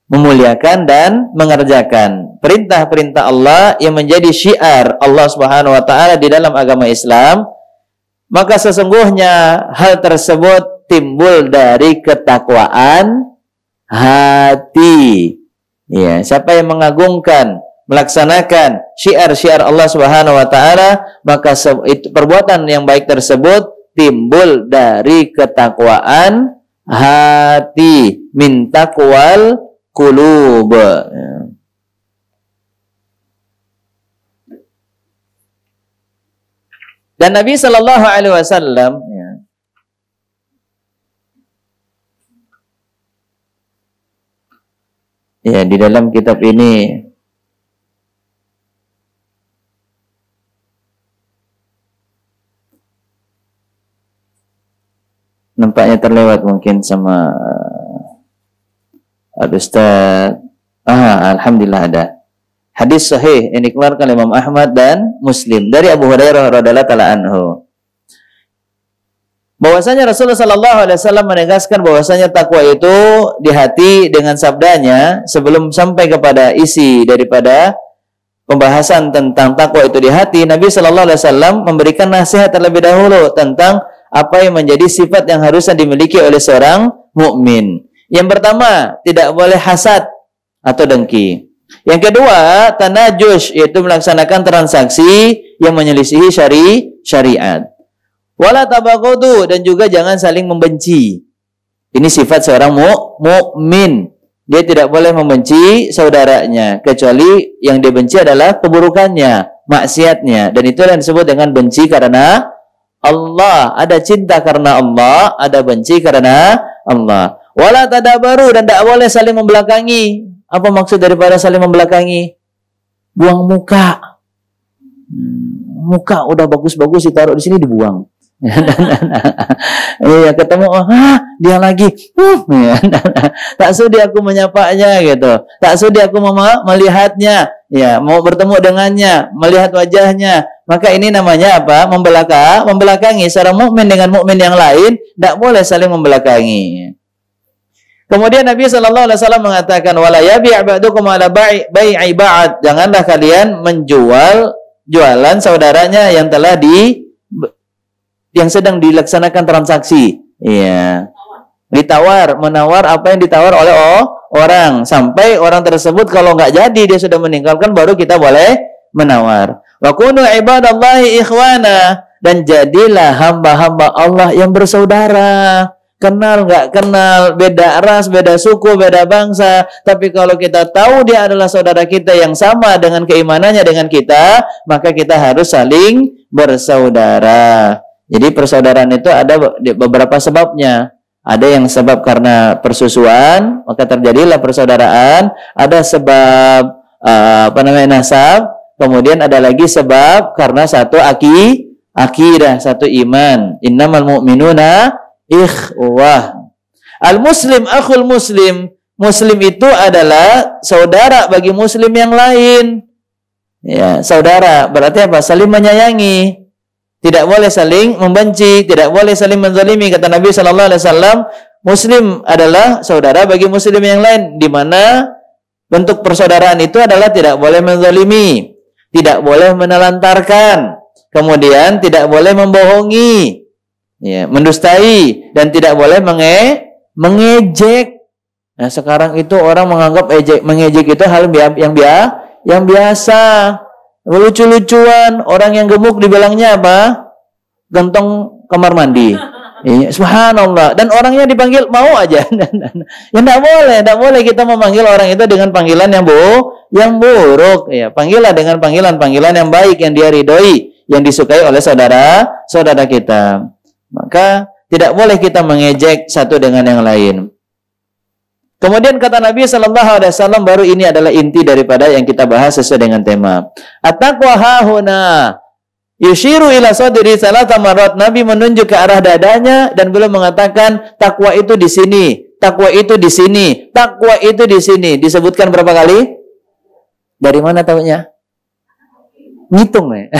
Memuliakan dan mengerjakan perintah-perintah Allah yang menjadi syiar Allah Subhanahu wa taala di dalam agama Islam, maka sesungguhnya hal tersebut timbul dari ketakwaan hati. Ya, siapa yang mengagungkan, melaksanakan syiar-syiar Allah Subhanahu wa taala, maka itu perbuatan yang baik tersebut timbul dari ketakwaan hati, min taqwal qulub. Dan Nabi sallallahu alaihi wasallam ya di dalam kitab ini nampaknya terlewat mungkin sama Ustaz. Alhamdulillah ada hadis sahih yang dikeluarkan Imam Ahmad dan Muslim dari Abu Hurairah radhiyallahu taala anhu. Bahwasanya Rasulullah sallallahu alaihi wasallam menegaskan bahwasanya takwa itu di hati dengan sabdanya sebelum sampai kepada isi daripada pembahasan tentang takwa itu di hati. Nabi sallallahu alaihi wasallam memberikan nasihat terlebih dahulu tentang apa yang menjadi sifat yang harusnya dimiliki oleh seorang mukmin. Yang pertama, tidak boleh hasad atau dengki. Yang kedua, tanajush, yaitu melaksanakan transaksi yang menyelisihi syariat. Wala tabaghadu, dan juga jangan saling membenci. Ini sifat seorang mukmin. Dia tidak boleh membenci saudaranya, kecuali yang dia benci adalah keburukannya, maksiatnya. Dan itu yang disebut dengan benci karena Allah. Ada cinta karena Allah, ada benci karena Allah. Wala tadabaru, dan tidak boleh saling membelakangi. Apa maksud daripada saling membelakangi? Buang muka. Muka udah bagus-bagus ditaruh di sini dibuang. Iya, ketemu, dia lagi. Tak sudi aku menyapanya gitu. Tak sudi aku melihatnya. Ya, mau bertemu dengannya, melihat wajahnya. Maka ini namanya apa? Membelakangi. Seorang mukmin dengan mukmin yang lain tidak boleh saling membelakangi. Kemudian Nabi sallallahu alaihi wasallam mengatakan, wala yabi' ba'dukum ala bai'i ba'd. Janganlah kalian jualan saudaranya yang telah yang sedang dilaksanakan transaksi. Iya. Menawar apa yang ditawar oleh orang, sampai orang tersebut kalau nggak jadi dia sudah meninggalkan, baru kita boleh menawar. Wa kunu ibadallahi ikhwana, dan jadilah hamba-hamba Allah yang bersaudara. Kenal nggak kenal, beda ras, beda suku, beda bangsa, tapi kalau kita tahu dia adalah saudara kita yang sama dengan keimanannya dengan kita, maka kita harus saling bersaudara. Jadi persaudaraan itu ada beberapa sebabnya. Ada yang sebab karena persusuan, maka terjadilah persaudaraan. Ada sebab nasab. Kemudian ada lagi sebab karena satu akidah, satu iman. Innamal mu'minuna ikhwah. Al-muslim akhul muslim. Muslim itu adalah saudara bagi muslim yang lain. Ya, saudara berarti apa? Saling menyayangi. Tidak boleh saling membenci, tidak boleh saling menzalimi. Kata Nabi sallallahu alaihi wasallam, muslim adalah saudara bagi muslim yang lain, di mana bentuk persaudaraan itu adalah tidak boleh menzalimi, tidak boleh menelantarkan, kemudian tidak boleh membohongi, ya, mendustai, dan tidak boleh mengejek. Nah, sekarang itu orang menganggap mengejek itu hal yang biasa. Lucu-lucuan, orang yang gemuk dibilangnya apa? Gentong kamar mandi. Iya, subhanallah. Dan orangnya dipanggil mau aja. Ya enggak boleh kita memanggil orang itu dengan panggilan yang buruk. Ya, panggillah dengan panggilan yang baik, yang dia ridhoi, yang disukai oleh saudara kita. Maka tidak boleh kita mengejek satu dengan yang lain. Kemudian kata Nabi sallallahu alaihi wasallam, baru ini adalah inti daripada yang kita bahas sesuai dengan tema. At-taqwa hahuna yushiru ila sadri salata marrat. Nabi menunjuk ke arah dadanya dan beliau mengatakan takwa itu di sini, takwa itu di sini, takwa itu di sini. Disebutkan berapa kali? Dari mana tahunya? Ngitung ya.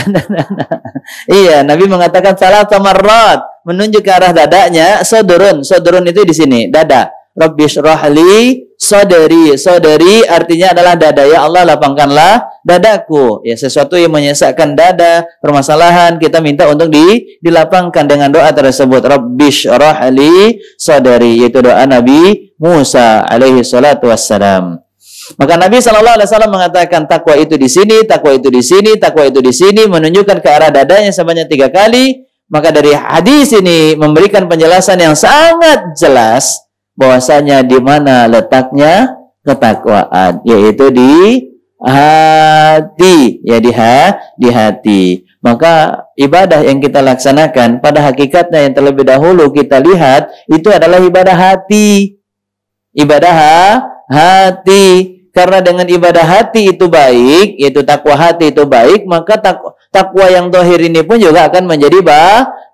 Iya, Nabi mengatakan salata marrat, menunjuk ke arah dadanya. Sodurun itu di sini, dada. Rabbi syrahli sadri. Sadri artinya adalah dada. Ya Allah, lapangkanlah dadaku. Ya, sesuatu yang menyesakkan dada, permasalahan, kita minta untuk dilapangkan dengan doa tersebut. Rabbi syrahli sadri, yaitu doa Nabi Musa alaihi salatu wassalam. Maka Nabi sallallahu alaihi wasallam mengatakan takwa itu di sini, takwa itu di sini, takwa itu di sini, menunjukkan ke arah dadanya sebanyak 3 kali. Maka dari hadis ini memberikan penjelasan yang sangat jelas bahwasanya di mana letaknya ketakwaan, yaitu di hati, ya di hati. Maka ibadah yang kita laksanakan pada hakikatnya yang terlebih dahulu kita lihat itu adalah ibadah hati. Ibadah hati. Karena dengan ibadah hati itu baik, yaitu takwa hati itu baik, maka takwa yang zahir ini pun juga akan menjadi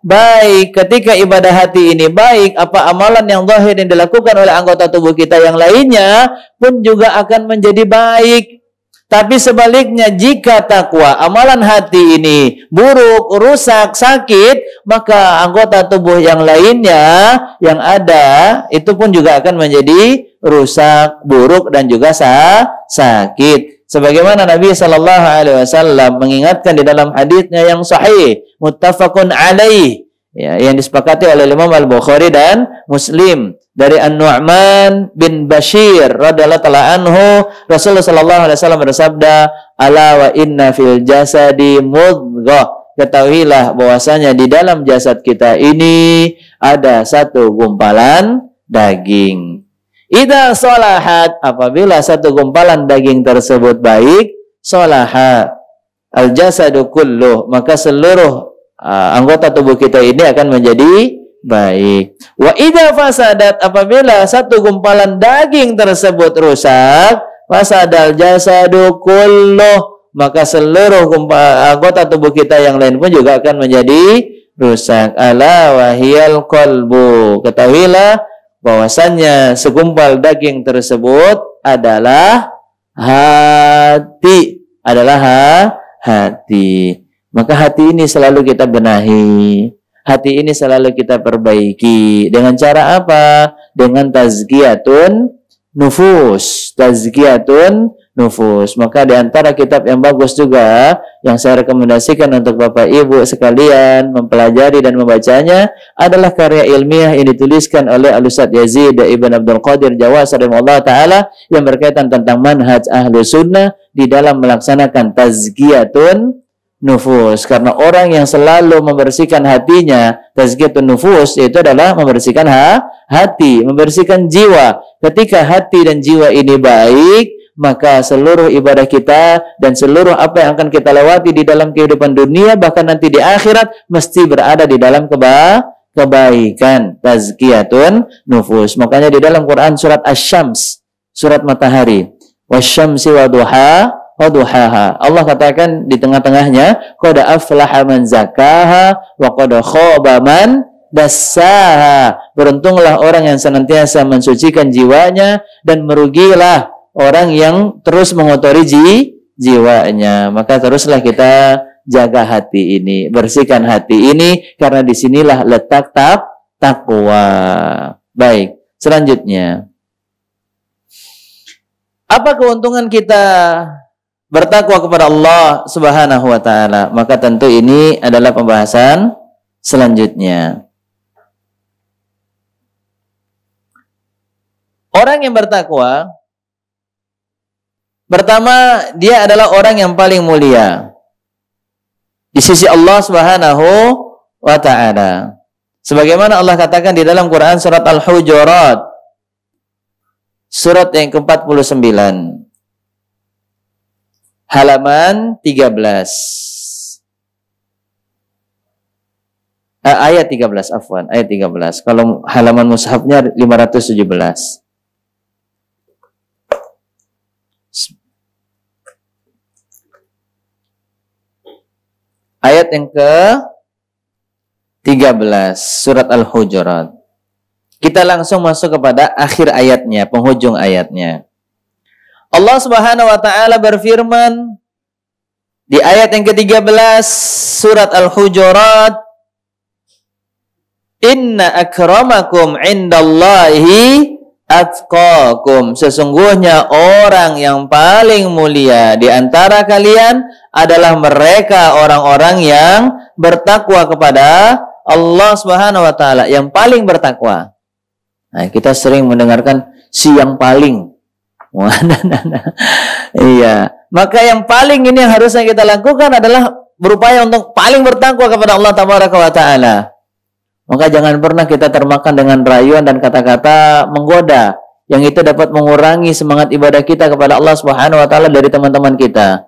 baik. Ketika ibadah hati ini baik, apa amalan yang zahir yang dilakukan oleh anggota tubuh kita yang lainnya pun juga akan menjadi baik. Tapi sebaliknya, jika takwa amalan hati ini buruk, rusak, sakit, maka anggota tubuh yang lainnya yang ada itu pun juga akan menjadi rusak, buruk, dan juga sakit. Sebagaimana Nabi sallallahu alaihi wasallam mengingatkan di dalam hadisnya yang sahih, muttafaqun alaih, ya, yang disepakati oleh Imam Al-Bukhari dan Muslim, dari An-Nu'man bin Bashir radhiyallahu ta'ala anhu, Rasulullah sallallahu alaihi wasallam bersabda, ala wa inna fil jasadi mudghah. Ketahuilah bahwasanya di dalam jasad kita ini ada satu gumpalan daging. Idza salahat, apabila satu gumpalan daging tersebut baik, salaha al-jasadu kulluh, maka seluruh anggota tubuh kita ini akan menjadi baik. Wa idza fasadat, apabila satu gumpalan daging tersebut rusak, fasadal jasadu kulluh, maka seluruh anggota tubuh kita yang lain pun juga akan menjadi rusak. Ala wahiyal qalbu, ketahuilah bahwasannya segumpal daging tersebut adalah hati, hati. Maka hati ini selalu kita benahi, hati ini selalu kita perbaiki. Dengan cara apa? Dengan tazkiyatun nufus, Maka di antara kitab yang bagus juga yang saya rekomendasikan untuk Bapak Ibu sekalian mempelajari dan membacanya adalah karya ilmiah yang dituliskan oleh Al-Ustaz Yazid Ibn Abdul Qadir Jawas rahimahullah ta'ala yang berkaitan tentang manhaj ahlu sunnah di dalam melaksanakan tazkiyatun nufus. Karena orang yang selalu membersihkan hatinya, tazkiyatun nufus, itu adalah membersihkan hati, membersihkan jiwa. Ketika hati dan jiwa ini baik, maka seluruh ibadah kita dan seluruh apa yang akan kita lewati di dalam kehidupan dunia, bahkan nanti di akhirat, mesti berada di dalam kebaikan. Tazkiyatun nufus. Makanya di dalam Quran surat Asy-Syams, surat matahari, wasyamsi waduhaha, Allah katakan di tengah-tengahnya, qad aflaha man zakaha wa qad khaba man dassaha. Beruntunglah orang yang senantiasa mensucikan jiwanya, dan merugilah orang yang terus mengotori jiwanya. Maka teruslah kita jaga hati ini, bersihkan hati ini, karena disinilah letak takwa. Baik, selanjutnya. Apa keuntungan kita bertakwa kepada Allah Subhanahu wa taala? Maka tentu ini adalah pembahasan selanjutnya. Orang yang bertakwa, pertama, dia adalah orang yang paling mulia di sisi Allah Subhanahu wa taala. Sebagaimana Allah katakan di dalam Quran surat Al-Hujurat, surat yang ke-49, halaman 13. Ayat 13, afwan, ayat 13. Kalau halaman mushafnya 517. Ayat yang ke-13 surat Al-Hujurat. Kita langsung masuk kepada akhir ayatnya, penghujung ayatnya. Allah Subhanahu wa taala berfirman di ayat yang ke-13 surat Al-Hujurat, "Inna akramakum indallahi atqakum." Sesungguhnya orang yang paling mulia di antara kalian adalah mereka orang-orang yang bertakwa kepada Allah Subhanahu wa taala, yang paling bertakwa. Nah, kita sering mendengarkan si yang paling. Iya, maka yang paling ini yang harusnya kita lakukan adalah berupaya untuk paling bertakwa kepada Allah Tabaraka wa taala. Maka jangan pernah kita termakan dengan rayuan dan kata-kata menggoda yang itu dapat mengurangi semangat ibadah kita kepada Allah Subhanahu wa taala dari teman-teman kita.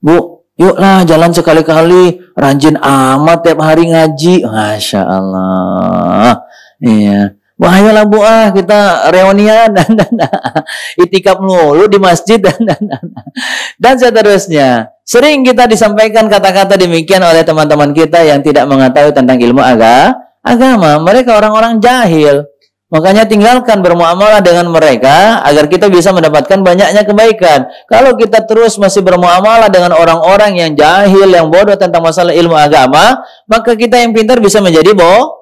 Bu, yuklah jalan sekali-kali, rajin amat tiap hari ngaji. Masya Allah. Iya. Wah, ayolah Bu, kita reunian dan itikaf mulu di masjid dan seterusnya. Sering kita disampaikan kata-kata demikian oleh teman-teman kita yang tidak mengetahui tentang ilmu agama. Mereka orang-orang jahil. Makanya tinggalkan bermuamalah dengan mereka agar kita bisa mendapatkan banyaknya kebaikan. Kalau kita terus masih bermuamalah dengan orang-orang yang jahil, yang bodoh tentang masalah ilmu agama, maka kita yang pintar bisa menjadi bodoh.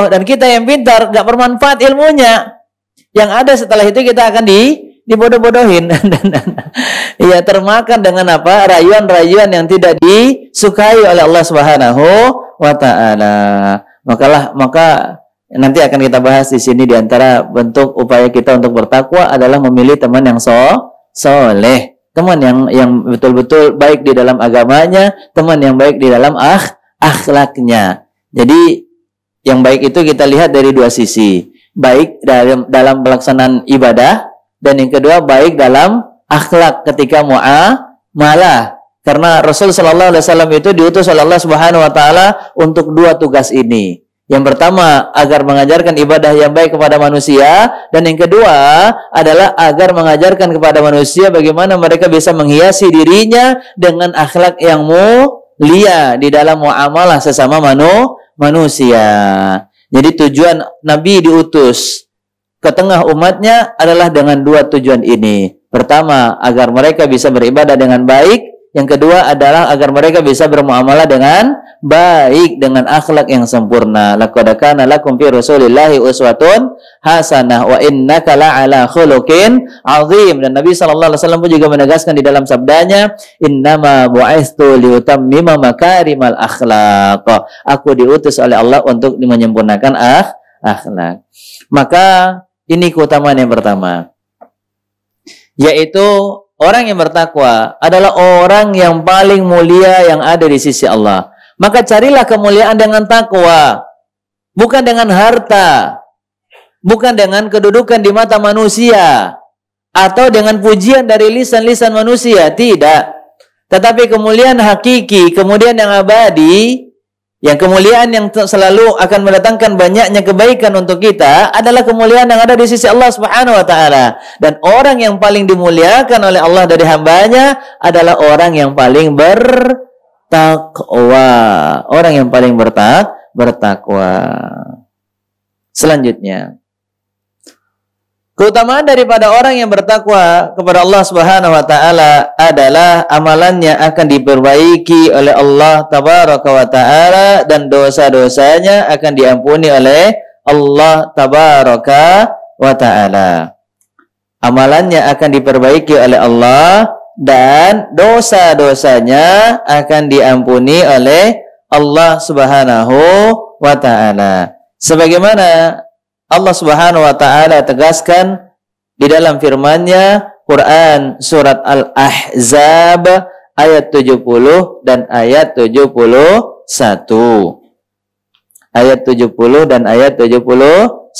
Dan kita yang pintar gak bermanfaat ilmunya. Yang ada setelah itu kita akan dibodoh-bodohin. Iya, termakan dengan apa? Rayuan-rayuan yang tidak disukai oleh Allah Subhanahu wa taala. Maka nanti akan kita bahas di sini, di antara bentuk upaya kita untuk bertakwa adalah memilih teman yang soleh, teman yang betul-betul baik di dalam agamanya, teman yang baik di dalam akhlaknya. Jadi yang baik itu kita lihat dari dua sisi, baik dalam pelaksanaan ibadah, dan yang kedua baik dalam akhlak ketika muamalah. Karena Rasul Sallallahu Alaihi Wasallam itu diutus oleh Allah Subhanahu Wa Taala untuk dua tugas ini. Yang pertama, agar mengajarkan ibadah yang baik kepada manusia. Dan yang kedua adalah agar mengajarkan kepada manusia bagaimana mereka bisa menghiasi dirinya dengan akhlak yang mulia di dalam muamalah sesama manusia. Jadi tujuan Nabi diutus ke tengah umatnya adalah dengan dua tujuan ini. Pertama, agar mereka bisa beribadah dengan baik. Yang kedua adalah agar mereka bisa bermuamalah dengan baik, dengan akhlak yang sempurna. Laqad kana lakum fi Rasulillahi uswatun hasanah wa innaka la'ala khuluqin azim. Dan Nabi sallallahu alaihi wasallam pun juga menegaskan di dalam sabdanya, "Innama bu'istu liutammima makarimal akhlaq." Aku diutus oleh Allah untuk menyempurnakan akhlak. Maka ini keutamaan yang pertama, yaitu orang yang bertakwa adalah orang yang paling mulia yang ada di sisi Allah. Maka carilah kemuliaan dengan takwa, bukan dengan harta, bukan dengan kedudukan di mata manusia, atau dengan pujian dari lisan-lisan manusia, tidak. Tetapi kemuliaan hakiki, kemuliaan yang abadi, yang kemuliaan yang selalu akan mendatangkan banyaknya kebaikan untuk kita adalah kemuliaan yang ada di sisi Allah Subhanahu wa taala. Dan orang yang paling dimuliakan oleh Allah dari hambanya adalah orang yang paling bertakwa. Orang yang paling bertakwa. Selanjutnya, Keutamaan daripada orang yang bertakwa kepada Allah Subhanahu wa taala adalah amalannya akan diperbaiki oleh Allah Tabaraka wa taala dan dosa-dosanya akan diampuni oleh Allah Tabaraka wa taala. Amalannya akan diperbaiki oleh Allah dan dosa-dosanya akan diampuni oleh Allah Subhanahu wa taala. Sebagaimana Allah Subhanahu wa taala tegaskan di dalam firman-Nya Quran surat Al-Ahzab ayat 70 dan ayat 71. Ayat 70 dan ayat 71.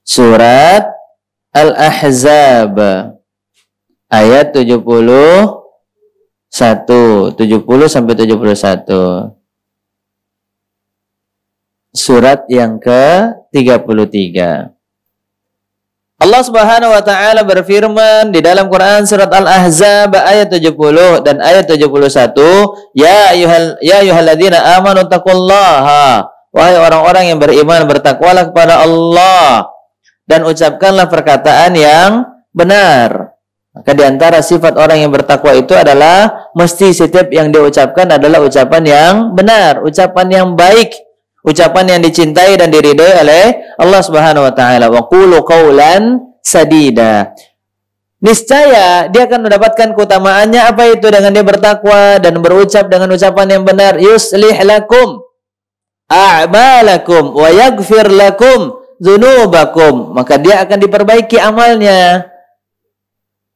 Surat Al-Ahzab ayat 70 sampai 71. Surat yang ke-33. Allah Subhanahu wa taala berfirman di dalam Quran surat Al-Ahzab ayat 70 dan ayat 71, ya ayyuhalladzina amanu taqullaha, wahai orang-orang yang beriman, bertakwalah kepada Allah dan ucapkanlah perkataan yang benar. Maka di antara sifat orang yang bertakwa itu adalah mesti setiap yang diucapkan adalah ucapan yang benar, ucapan yang baik, ucapan yang dicintai dan diridhai oleh Allah Subhanahu wa taala. Wa qulu qaulan sadida. Niscaya dia akan mendapatkan keutamaannya apa itu dengan dia bertakwa dan berucap dengan ucapan yang benar. Yuslih lakum a'malakum wa yaghfir lakum dzunubakum. Maka dia akan diperbaiki amalnya,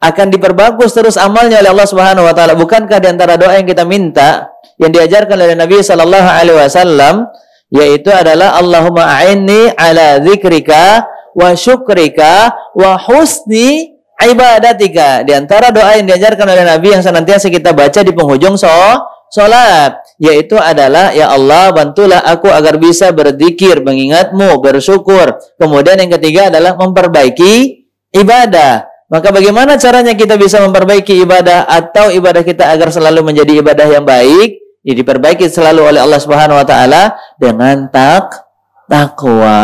akan diperbagus terus amalnya oleh Allah Subhanahu wa taala. Bukankah di antara doa yang kita minta yang diajarkan oleh Nabi sallallahu alaihi wasallam yaitu adalah Allahumma a'inni ala dzikrika wa syukrika wa husni ibadatika. Di antara doa yang diajarkan oleh Nabi yang senantiasa kita baca di penghujung salat yaitu adalah, ya Allah, bantulah aku agar bisa berzikir, mengingatmu, bersyukur. Kemudian yang ketiga adalah memperbaiki ibadah. Maka bagaimana caranya kita bisa memperbaiki ibadah atau ibadah kita agar selalu menjadi ibadah yang baik? Ya, diperbaiki selalu oleh Allah Subhanahu wa taala dengan takwa,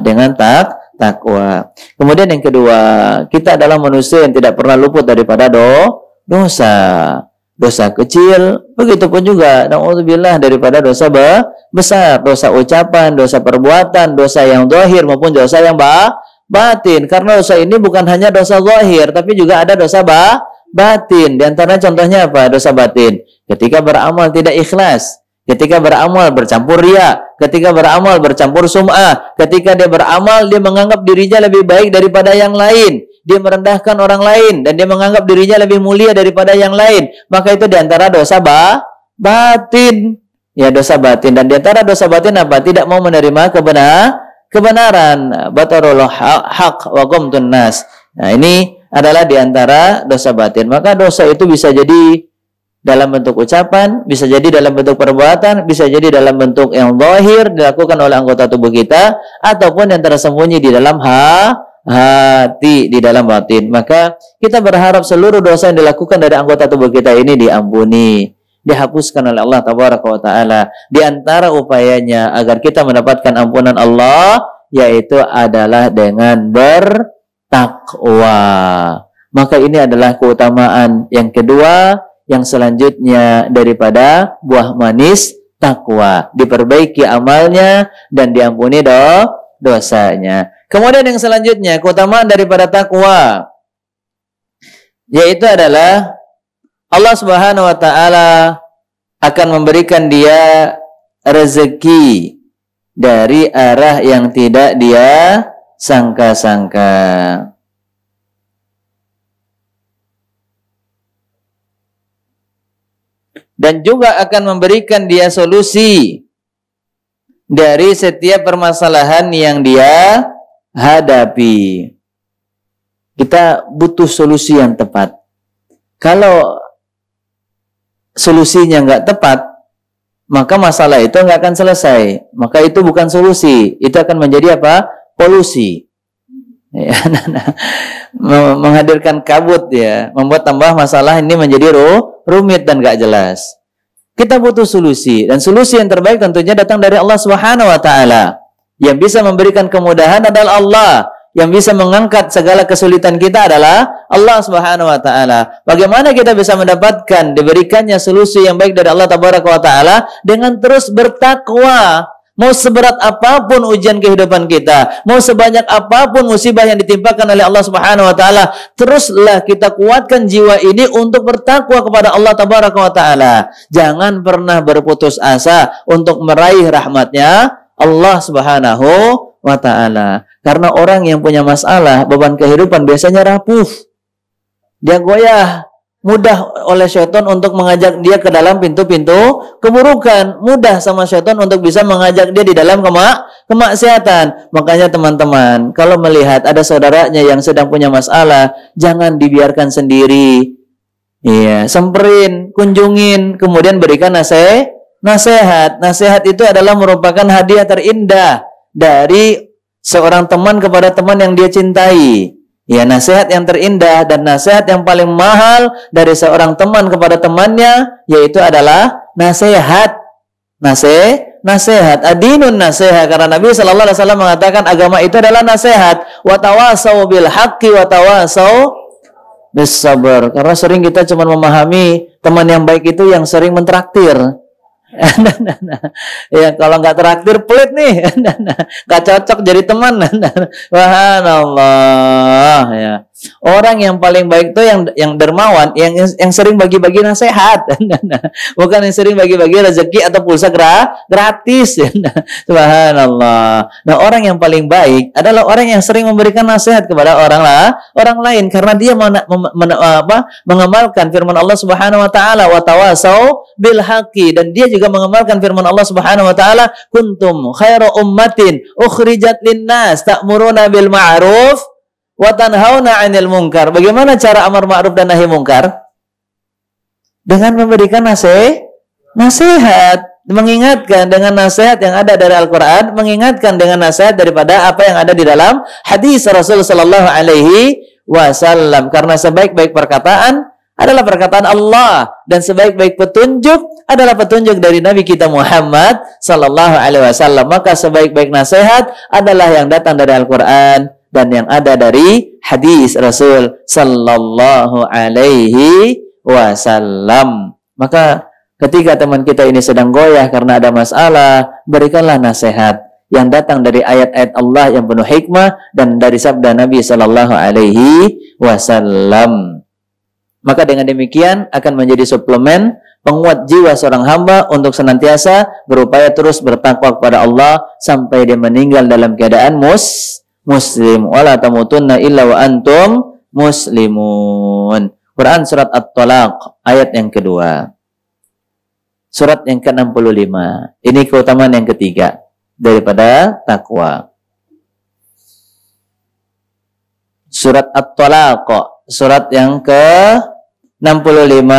dengan takwa. Kemudian yang kedua, kita adalah manusia yang tidak pernah luput daripada dosa. Dosa kecil, begitupun juga naudzubillah daripada dosa besar, dosa ucapan, dosa perbuatan, dosa yang zahir maupun dosa yang batin. Karena dosa ini bukan hanya dosa zahir, tapi juga ada dosa batin. Di antara contohnya apa? Dosa batin. Ketika beramal tidak ikhlas, ketika beramal bercampur riya, ketika beramal bercampur sum'ah, ketika dia beramal dia menganggap dirinya lebih baik daripada yang lain, dia merendahkan orang lain dan dia menganggap dirinya lebih mulia daripada yang lain, maka itu di antara dosa batin. Ya, dosa batin. Dan di antara dosa batin apa? Tidak mau menerima kebenaran. Batarul haq wa qamtun nas. Nah, ini adalah di antara dosa batin. Maka dosa itu bisa jadi dalam bentuk ucapan, bisa jadi dalam bentuk perbuatan, bisa jadi dalam bentuk yang zahir dilakukan oleh anggota tubuh kita, ataupun yang tersembunyi di dalam hati, di dalam batin. Maka kita berharap seluruh dosa yang dilakukan dari anggota tubuh kita ini diampuni, dihapuskan oleh Allah Tabaraka wa taala. Di antara upayanya agar kita mendapatkan ampunan Allah yaitu adalah dengan bertakwa. Maka ini adalah keutamaan yang kedua yang selanjutnya daripada buah manis takwa, diperbaiki amalnya dan diampuni dosanya. Kemudian yang selanjutnya keutamaan daripada takwa yaitu adalah Allah Subhanahu wa taala akan memberikan dia rezeki dari arah yang tidak dia sangka-sangka. Dan juga akan memberikan dia solusi dari setiap permasalahan yang dia hadapi. Kita butuh solusi yang tepat. Kalau solusinya nggak tepat, maka masalah itu nggak akan selesai. Maka itu bukan solusi, itu akan menjadi apa? Polusi. Ya, menghadirkan kabut, ya, membuat tambah masalah ini menjadi rumit dan nggak jelas. Kita butuh solusi, dan solusi yang terbaik tentunya datang dari Allah Subhanahu wa taala, Yang bisa memberikan kemudahan adalah Allah. Yang bisa mengangkat segala kesulitan kita adalah Allah Subhanahu wa taala. Bagaimana kita bisa mendapatkan diberikannya solusi yang baik dari Allah Tabaraka wa taala? Dengan terus bertakwa. Mau seberat apapun ujian kehidupan kita, mau sebanyak apapun musibah yang ditimpakan oleh Allah Subhanahu wa taala, teruslah kita kuatkan jiwa ini untuk bertakwa kepada Allah Tabaraka wa taala. Jangan pernah berputus asa untuk meraih rahmatnya Allah Subhanahu wa taala. Karena orang yang punya masalah, beban kehidupan biasanya rapuh. Dia goyah, mudah oleh syaitan untuk mengajak dia ke dalam pintu-pintu keburukan. Mudah sama syaitan untuk bisa mengajak dia di dalam kemaksiatan. Makanya teman-teman, kalau melihat ada saudaranya yang sedang punya masalah, jangan dibiarkan sendiri. Iya, semperin, kunjungin, kemudian berikan nasihat. Nasihat itu adalah merupakan hadiah terindah dari seorang teman kepada teman yang dia cintai. Ya, nasihat yang terindah dan nasihat yang paling mahal dari seorang teman kepada temannya yaitu adalah nasihat. Nasihat. Adinun nasihat, karena Nabi sallallahu alaihi wasallam mengatakan agama itu adalah nasihat. Wa tawasau bil haqqi wa tawasau bis sabr. Karena sering kita cuma memahami teman yang baik itu yang sering mentraktir. Ya, kalau nggak traktir pelit nih, nggak cocok jadi teman. Subhanallah, ya. Orang yang paling baik itu yang dermawan, yang sering bagi-bagi nasihat, bukan yang sering bagi-bagi rezeki atau pulsa gratis. Subhanallah. Nah, orang yang paling baik adalah orang yang sering memberikan nasihat kepada orang lain, karena dia mengamalkan firman Allah Subhanahu wa taala, wa tawasau bil haqqi, dan dia juga mengamalkan firman Allah Subhanahu wa taala, kuntum khairu ummatin ukhrijat linnas ta'muruna bil ma'ruf wa tanhauna 'anil munkar. Bagaimana cara amar ma'ruf dan nahi munkar? Dengan memberikan nasihat, mengingatkan dengan nasihat yang ada dari Al-Qur'an, mengingatkan dengan nasihat daripada apa yang ada di dalam hadis Rasul sallallahu alaihi wasallam. Karena sebaik-baik perkataan adalah perkataan Allah, dan sebaik-baik petunjuk adalah petunjuk dari Nabi kita Muhammad sallallahu alaihi wasallam. Maka sebaik-baik nasihat adalah yang datang dari Al-Qur'an dan yang ada dari hadis Rasul sallallahu alaihi wasallam. Maka ketika teman kita ini sedang goyah karena ada masalah, berikanlah nasihat yang datang dari ayat-ayat Allah yang penuh hikmah dan dari sabda Nabi sallallahu alaihi wasallam. Maka dengan demikian akan menjadi suplemen penguat jiwa seorang hamba untuk senantiasa berupaya terus bertakwa kepada Allah sampai dia meninggal dalam keadaan muslim. Wala tamutunna illa wa antum muslimun. Quran surat At-Talaq ayat yang kedua. Surat yang ke-65. Ini keutamaan yang ketiga daripada takwa. Surat At-Talaq, surat yang ke-65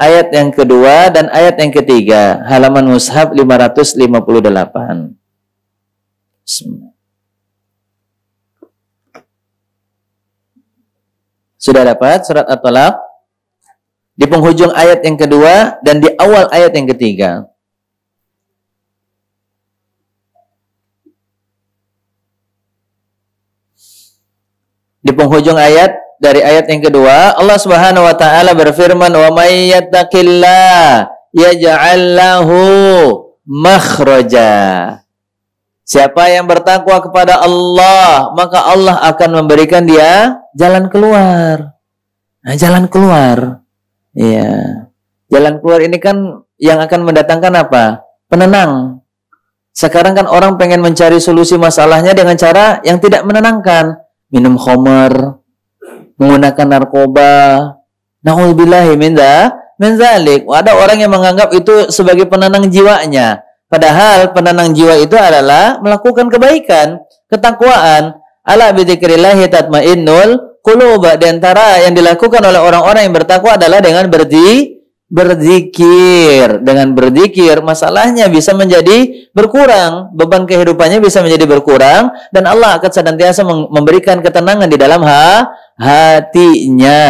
ayat yang kedua dan ayat yang ketiga, halaman mushaf 558. Bismillah. Sudah dapat surat At-Talaq? Di penghujung ayat yang kedua dan di awal ayat yang ketiga. Di penghujung ayat, dari ayat yang kedua, Allah Subhanahu wa taala berfirman, "Wa may yattaqillah yaj'al lahu makhraja." Siapa yang bertakwa kepada Allah, maka Allah akan memberikan dia jalan keluar. Nah, jalan keluar. Iya. Jalan keluar ini kan yang akan mendatangkan apa? Penenang. Sekarang kan orang pengen mencari solusi masalahnya dengan cara yang tidak menenangkan. Minum khamar, menggunakan narkoba. Na'udzubillahi min dzalik. Ada orang yang menganggap itu sebagai penenang jiwanya. Padahal penenang jiwa itu adalah melakukan kebaikan, ketakwaan. Ala bidzikrillahi tatmainnul qulub. Di antara yang dilakukan oleh orang-orang yang bertakwa adalah dengan berzikir. Dengan berzikir, masalahnya bisa menjadi berkurang, beban kehidupannya bisa menjadi berkurang, dan Allah akan senantiasa memberikan ketenangan di dalam hatinya.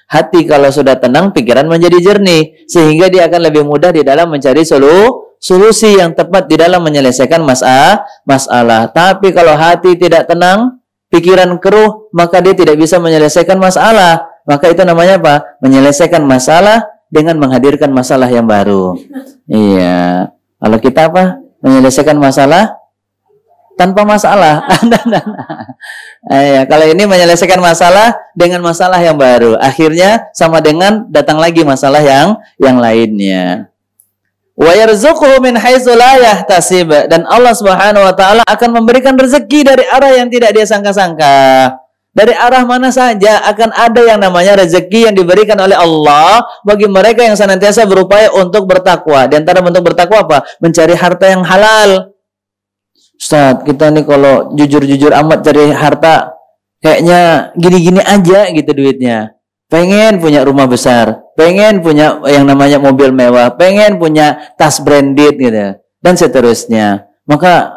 Hati kalau sudah tenang, pikiran menjadi jernih, sehingga dia akan lebih mudah di dalam mencari solusi yang tepat di dalam menyelesaikan masalah. Tapi kalau hati tidak tenang, pikiran keruh, maka dia tidak bisa menyelesaikan masalah. Maka itu namanya apa? Menyelesaikan masalah dengan menghadirkan masalah yang baru. Iya. Kalau kita apa? Menyelesaikan masalah tanpa masalah. Kalau ini menyelesaikan masalah dengan masalah yang baru. Akhirnya sama dengan datang lagi masalah yang lainnya. Wa yarzuquhu min haitsu la yahtasib, dan Allah Subhanahu wa taala akan memberikan rezeki dari arah yang tidak dia sangka-sangka. Dari arah mana saja akan ada yang namanya rezeki yang diberikan oleh Allah bagi mereka yang senantiasa berupaya untuk bertakwa. Di antara bentuk bertakwa apa? Mencari harta yang halal. Ustaz, kita nih kalau jujur-jujur amat cari harta kayaknya gini-gini aja gitu duitnya. Pengen punya rumah besar, pengen punya yang namanya mobil mewah, pengen punya tas branded gitu, dan seterusnya. Maka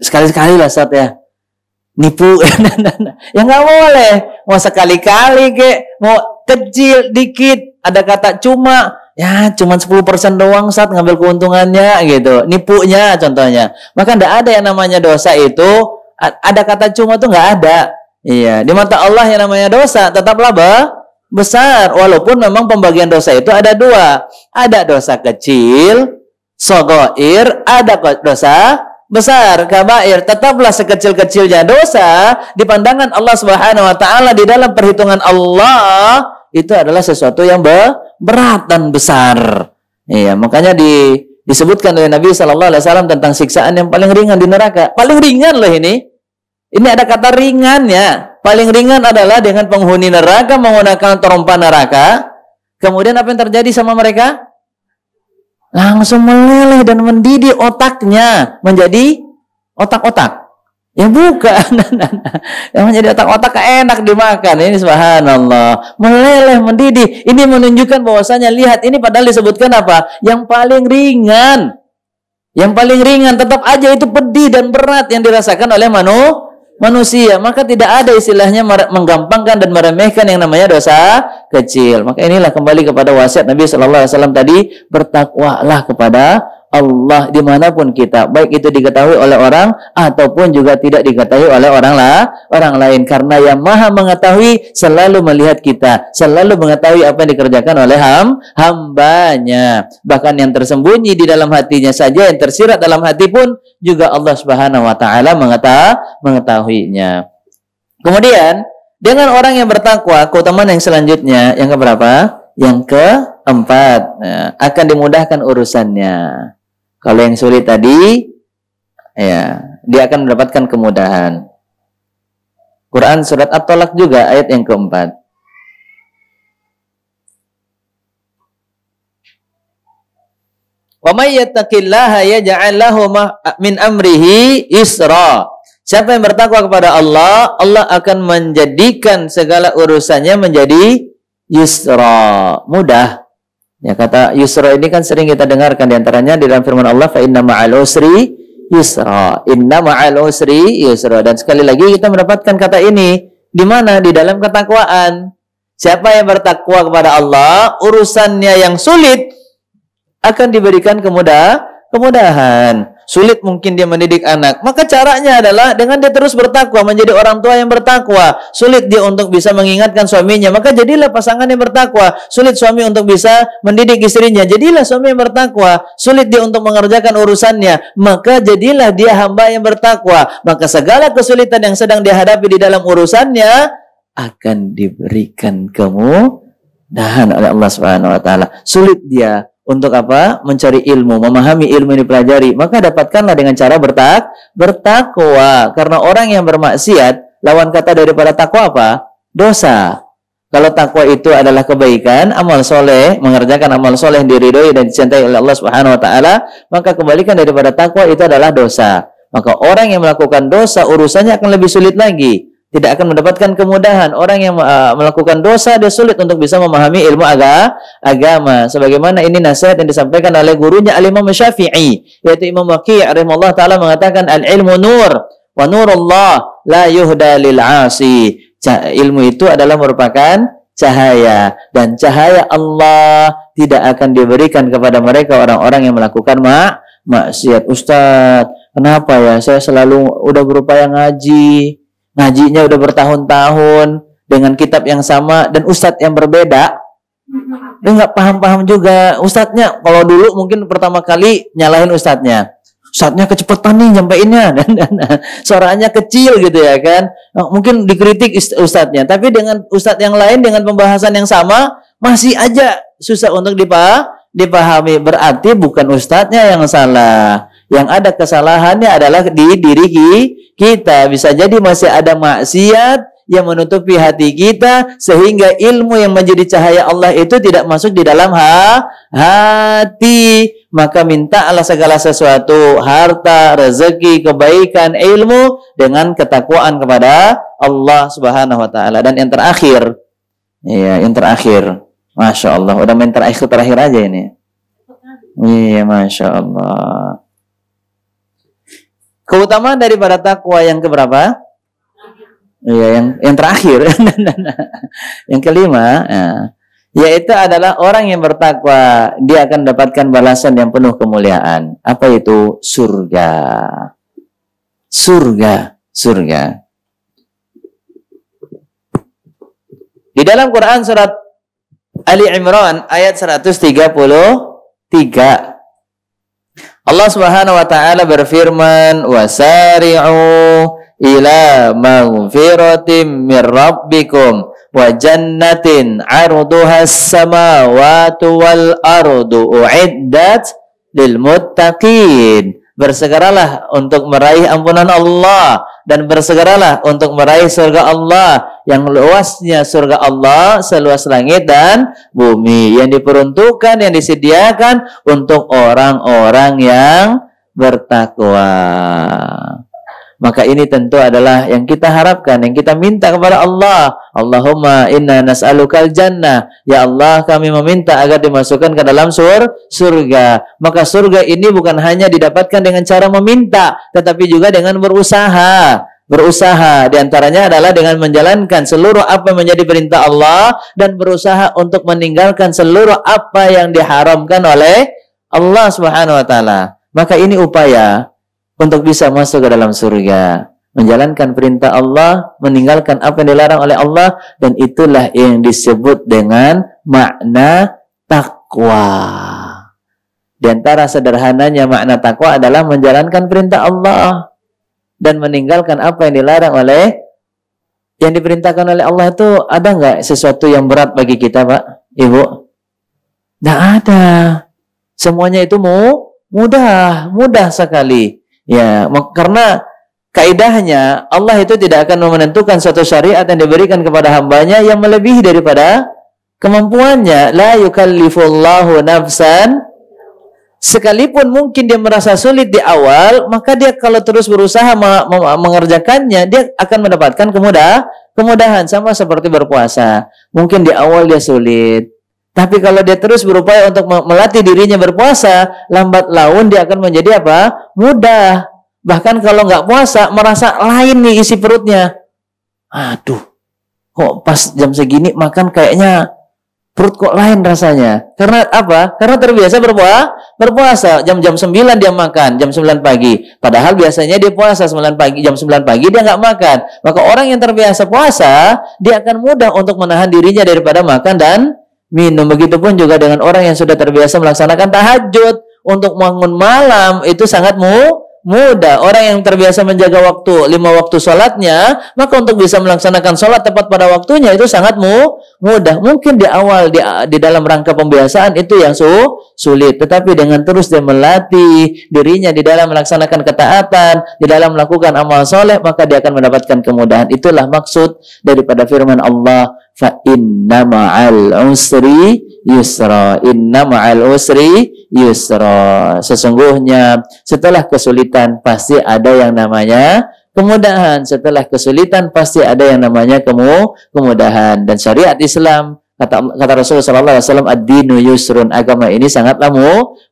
sekali-sekali lah Ustaz ya, nipu. Ya nggak boleh. Mau sekali-kali kek, mau kecil dikit, ada kata cuma, ya cuma 10% doang Ustaz ngambil keuntungannya gitu, nipunya contohnya. Maka nggak ada yang namanya dosa itu, ada kata cuma tuh nggak ada. Iya, di mata Allah yang namanya dosa tetaplah besar, walaupun memang pembagian dosa itu ada dua. Ada dosa kecil, sogoir, ada dosa besar, kabair. Tetaplah sekecil-kecilnya dosa di pandangan Allah Subhanahu wa taala, di dalam perhitungan Allah itu adalah sesuatu yang berat dan besar. Iya, makanya disebutkan oleh Nabi sallallahu alaihi wasallam tentang siksaan yang paling ringan di neraka. Paling ringan loh ini. Ini ada kata ringannya. Paling ringan adalah dengan penghuni neraka menggunakan terompa neraka. Kemudian apa yang terjadi sama mereka? Langsung meleleh dan mendidih otaknya menjadi otak-otak. Ya bukan. Yang menjadi otak-otak enak dimakan. Ini subhanallah. Meleleh, mendidih. Ini menunjukkan bahwasanya, lihat ini padahal disebutkan apa? Yang paling ringan. Yang paling ringan tetap aja itu pedih dan berat yang dirasakan oleh manusia. Maka tidak ada istilahnya menggampangkan dan meremehkan yang namanya dosa kecil. Maka inilah kembali kepada wasiat Nabi sallallahu alaihi wasallam tadi, bertakwalah kepada Allah dimanapun kita, baik itu diketahui oleh orang ataupun juga tidak diketahui oleh orang lain, karena yang maha mengetahui selalu melihat kita, selalu mengetahui apa yang dikerjakan oleh hambanya. Bahkan yang tersembunyi di dalam hatinya saja, yang tersirat dalam hati pun juga Allah Subhanahu wa taala mengetahuinya. Kemudian dengan orang yang bertakwa, keutamaan yang selanjutnya yang keberapa? Yang keempat, akan dimudahkan urusannya. Kalau yang sulit tadi, ya, dia akan mendapatkan kemudahan. Quran surat At-Talaq juga ayat yang keempat. Wa may yattaqillaha yaj'al lahu min amrihi yusra. Siapa yang bertakwa kepada Allah, Allah akan menjadikan segala urusannya menjadi yusra, mudah. Ya, kata yusra ini kan sering kita dengarkan, diantaranya di dalam firman Allah, fa inna ma'al usri yusra, inna ma'al usri yusra. Dan sekali lagi kita mendapatkan kata ini di mana? Di dalam ketakwaan. Siapa yang bertakwa kepada Allah, urusannya yang sulit akan diberikan kemudahan. Sulit mungkin dia mendidik anak, maka caranya adalah dengan dia terus bertakwa, menjadi orang tua yang bertakwa. Sulit dia untuk bisa mengingatkan suaminya, maka jadilah pasangan yang bertakwa. Sulit suami untuk bisa mendidik istrinya, jadilah suami yang bertakwa. Sulit dia untuk mengerjakan urusannya, maka jadilah dia hamba yang bertakwa. Maka segala kesulitan yang sedang dihadapi di dalam urusannya akan diberikan kemudahan oleh Allah Subhanahu wa taala. Sulit dia untuk apa? Mencari ilmu, memahami ilmu yang dipelajari, maka dapatkanlah dengan cara bertakwa. Karena orang yang bermaksiat, lawan kata daripada takwa apa? Dosa. Kalau takwa itu adalah kebaikan, amal soleh, mengerjakan amal soleh yang diridhoi dan dicintai oleh Allah Subhanahu wa taala, maka kebalikan daripada takwa itu adalah dosa. Maka orang yang melakukan dosa, urusannya akan lebih sulit lagi, tidak akan mendapatkan kemudahan. Orang yang melakukan dosa, dia sulit untuk bisa memahami ilmu agama. Sebagaimana ini nasihat yang disampaikan oleh gurunya Al-Imam Syafi'i, yaitu Imam Waqi' rahimahullah ta'ala mengatakan, al-ilmu nur, wa nurullah la yuhda lil 'asi. Ilmu itu adalah merupakan cahaya, dan cahaya Allah tidak akan diberikan kepada mereka orang-orang yang melakukan maksiat. Ustaz, kenapa ya saya selalu udah berupaya ngajinya udah bertahun-tahun dengan kitab yang sama dan ustadz yang berbeda. Dia nggak paham-paham juga. Ustadznya kalau dulu mungkin pertama kali nyalahin ustadznya kecepatan nih nyampeinnya dan suaranya kecil gitu ya kan. Mungkin dikritik ustadznya, tapi dengan ustadz yang lain dengan pembahasan yang sama masih aja susah untuk dipahami. Berarti bukan ustadznya yang salah, yang ada kesalahannya adalah di diri kita. Bisa jadi masih ada maksiat yang menutupi hati kita sehingga ilmu yang menjadi cahaya Allah itu tidak masuk di dalam hati. Maka mintalah segala sesuatu, harta, rezeki, kebaikan, ilmu dengan ketakwaan kepada Allah Subhanahu wa taala. Dan yang terakhir, iya, yang terakhir. Masya Allah, udah main terakhir aja ini. Iya, Masya Allah. Keutamaan daripada takwa yang keberapa? Iya, yang terakhir. Yang kelima, yaitu adalah orang yang bertakwa, dia akan mendapatkan balasan yang penuh kemuliaan. Apa itu? Surga. Di dalam Quran surat Ali Imran ayat 133, Allah Subhanahu wa taala berfirman, "Wasari'u ila maghfiratin min rabbikum wa jannatin 'arduhas samawati wal ardu u'iddat lil muttaqin." Bersegeralah untuk meraih ampunan Allah dan bersegeralah untuk meraih surga Allah yang luasnya surga Allah seluas langit dan bumi, yang diperuntukkan, yang disediakan untuk orang-orang yang bertakwa. Maka ini tentu adalah yang kita harapkan, yang kita minta kepada Allah. Allahumma inna nas'alukal jannah. Ya Allah, kami meminta agar dimasukkan ke dalam surga. Maka surga ini bukan hanya didapatkan dengan cara meminta, tetapi juga dengan berusaha. Di antaranya adalah dengan menjalankan seluruh apa yang menjadi perintah Allah dan berusaha untuk meninggalkan seluruh apa yang diharamkan oleh Allah Subhanahu wa taala. Maka ini upaya untuk bisa masuk ke dalam surga, menjalankan perintah Allah, meninggalkan apa yang dilarang oleh Allah, dan itulah yang disebut dengan makna takwa. Di antara sederhananya makna takwa adalah menjalankan perintah Allah dan meninggalkan apa yang dilarang oleh yang diperintahkan oleh Allah. Itu ada nggak sesuatu yang berat bagi kita, Pak, Ibu? Nggak ada. Semuanya itu mudah sekali. Ya, karena kaidahnya Allah itu tidak akan menentukan suatu syariat yang diberikan kepada hambanya yang melebihi daripada kemampuannya. La yukallifullahu nafsan, sekalipun mungkin dia merasa sulit di awal, maka dia kalau terus berusaha mengerjakannya, dia akan mendapatkan kemudahan. Sama seperti berpuasa. Mungkin di awal dia sulit, tapi kalau dia terus berupaya untuk melatih dirinya berpuasa, lambat laun dia akan menjadi apa? Mudah. Bahkan kalau nggak puasa, merasa lain nih isi perutnya. Aduh, kok pas jam segini makan kayaknya perut kok lain rasanya. Karena apa? Karena terbiasa berpuasa. Jam 9 dia makan, jam 9 pagi. Padahal biasanya dia puasa 9 pagi, jam 9 pagi dia nggak makan. Maka orang yang terbiasa puasa, dia akan mudah untuk menahan dirinya daripada makan dan minum. Begitupun juga dengan orang yang sudah terbiasa melaksanakan tahajud, untuk bangun malam itu sangat mudah. Orang yang terbiasa menjaga waktu 5 waktu sholatnya, maka untuk bisa melaksanakan sholat tepat pada waktunya itu sangat mudah. Mungkin di awal di dalam rangka pembiasaan itu yang sulit, tetapi dengan terus dia melatih dirinya di dalam melaksanakan ketaatan, di dalam melakukan amal soleh, maka dia akan mendapatkan kemudahan. Itulah maksud daripada firman Allah, fa inna ma'al usri yusra. Inna ma'al usri yusra. Sesungguhnya setelah kesulitan pasti ada yang namanya kemudahan. Setelah kesulitan pasti ada yang namanya kemudahan. Dan syariat Islam, kata Rasulullah SAW, ad-dinu yusrun, agama ini sangatlah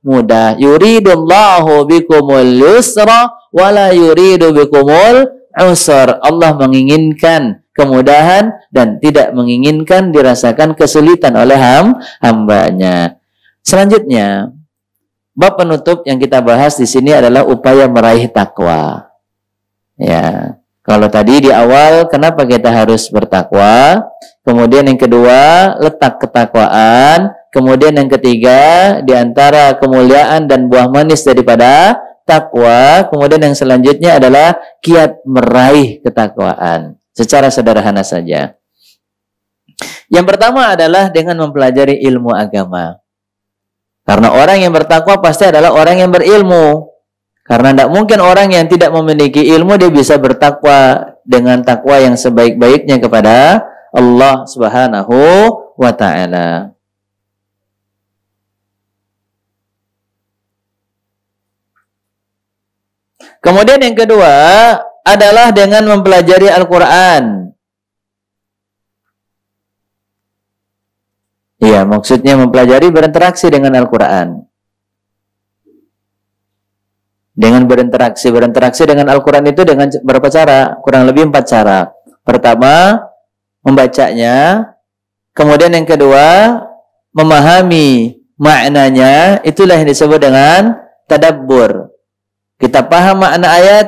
mudah. Yuridullahu bikumul yusra wala yuridu bikumul usra. Allah menginginkan kemudahan dan tidak menginginkan dirasakan kesulitan oleh hambanya. Selanjutnya, bab penutup yang kita bahas di sini adalah upaya meraih takwa. Ya, kalau tadi di awal kenapa kita harus bertakwa? Kemudian yang kedua, letak ketakwaan. Kemudian yang ketiga, di antara kemuliaan dan buah manis daripada takwa. Kemudian yang selanjutnya adalah kiat meraih ketakwaan. Secara sederhana saja. Yang pertama adalah dengan mempelajari ilmu agama. Karena orang yang bertakwa pasti adalah orang yang berilmu. Karena tidak mungkin orang yang tidak memiliki ilmu dia bisa bertakwa dengan takwa yang sebaik-baiknya kepada Allah Subhanahu wa ta'ala. Kemudian yang kedua adalah dengan mempelajari Al-Quran. Iya, maksudnya mempelajari berinteraksi dengan Al-Quran. Dengan berinteraksi dengan Al-Quran itu dengan berapa cara? Kurang lebih 4 cara. Pertama, membacanya. Kemudian yang kedua, memahami maknanya. Itulah yang disebut dengan tadabbur. Kita paham makna ayat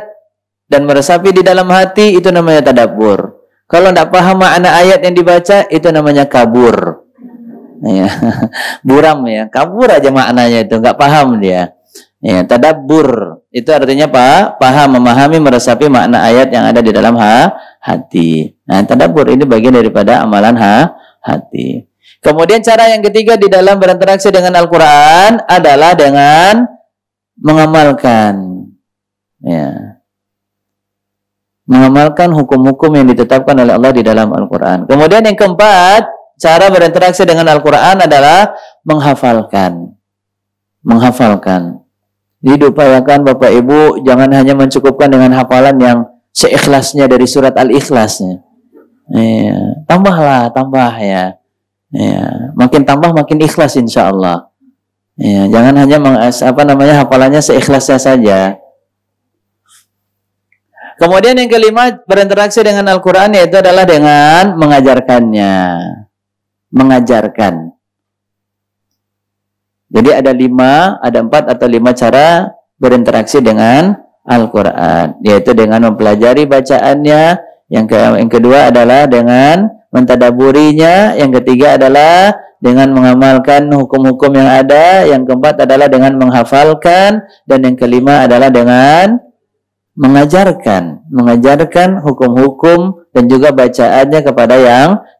dan meresapi di dalam hati, itu namanya tadabbur. Kalau tidak paham makna ayat yang dibaca, itu namanya kabur. Ya, buram ya, kabur aja maknanya itu, nggak paham dia. Ya, tadabbur itu artinya paham, memahami, meresapi makna ayat yang ada di dalam hati. Nah, tadabbur ini bagian daripada amalan hati. Kemudian cara yang ketiga di dalam berinteraksi dengan Al-Quran adalah dengan mengamalkan, ya, mengamalkan hukum-hukum yang ditetapkan oleh Allah di dalam Al-Quran. Kemudian yang keempat, cara berinteraksi dengan Al-Quran adalah menghafalkan. Jadi diupayakan Bapak Ibu jangan hanya mencukupkan dengan hafalan yang seikhlasnya dari surat Al-Ikhlas. Ya. Tambah ya. Makin tambah makin ikhlas insya Allah. Ya. Jangan hanya hafalannya seikhlasnya saja. Kemudian yang kelima berinteraksi dengan Al-Quran yaitu adalah dengan mengajarkannya. Mengajarkan. Jadi ada 4 atau 5 cara berinteraksi dengan Al-Quran, yaitu dengan mempelajari bacaannya, yang kedua adalah dengan mentadaburinya, yang ketiga adalah dengan mengamalkan hukum-hukum yang ada, yang keempat adalah dengan menghafalkan, dan yang kelima adalah dengan mengajarkan hukum-hukum dan juga bacaannya kepada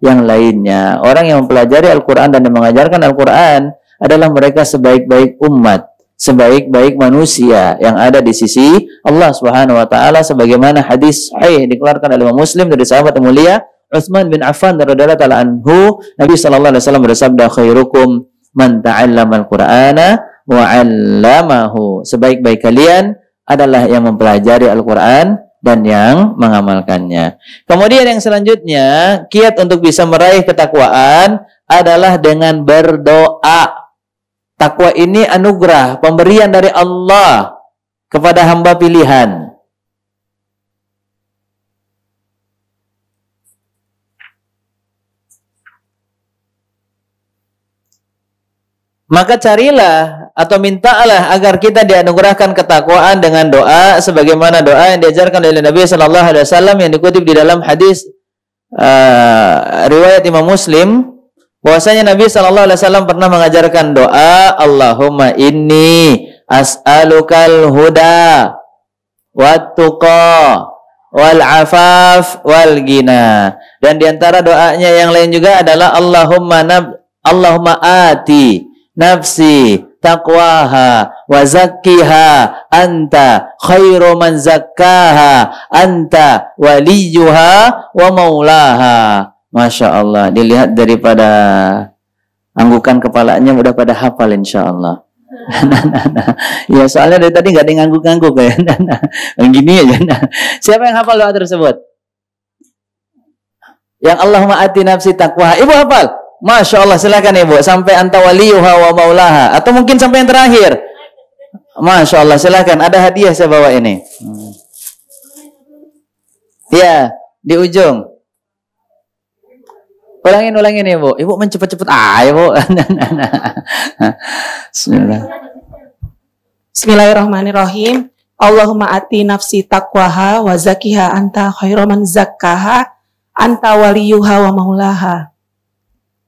yang lainnya. Orang yang mempelajari Al-Quran dan mengajarkan Al-Quran adalah mereka sebaik-baik umat, sebaik-baik manusia yang ada di sisi Allah Subhanahu wa taala, sebagaimana hadis sahih dikeluarkan oleh Imam Muslim dari sahabat mulia Utsman bin Affan radhiyallahu taala anhu. Nabi sallallahu alaihi wasallam bersabda, "Khairukum man ta'allama al-Qur'ana wa 'allamahu." Sebaik-baik kalian adalah yang mempelajari Al-Quran dan yang mengamalkannya. Kemudian yang selanjutnya, kiat untuk bisa meraih ketakwaan adalah dengan berdoa. Takwa ini anugerah, pemberian dari Allah kepada hamba pilihan. Maka carilah atau mintalah agar kita dianugerahkan ketakwaan dengan doa, sebagaimana doa yang diajarkan oleh Nabi Sallallahu Alaihi Wasallam yang dikutip di dalam hadis riwayat Imam Muslim, bahwasanya Nabi Sallallahu Alaihi Wasallam pernah mengajarkan doa, Allahumma inni as'alukal huda wat tuqa wal afaf wal ghina. Dan diantara doanya yang lain juga adalah Allahumma ati nafsi taqwaha wa zakkiha anta khairu man zakkaha anta waliyuha wa maulaha. Masya Allah, dilihat daripada anggukan kepalanya udah pada hafal insya Allah. Ya soalnya dari tadi nggak ada yang ngangguk-ngangguk ya. Gini aja. Siapa yang hafal doa tersebut? Yang Allahumma ati nafsi taqwaha. Ibu hafal? Masya Allah, silakan Ibu sampai anta waliyuha wa maulaha, atau mungkin sampai yang terakhir. Masya Allah, silakan, ada hadiah saya bawa ini. Ya, di ujung. Ulangin Ibu. Ibu mencepat-cepat. Ibu. Bismillah. Bismillahirrahmanirrahim. Allahumma ati nafsi taqwaha wa zakiha anta khairu man zakkaha anta waliyuha wa maulaha.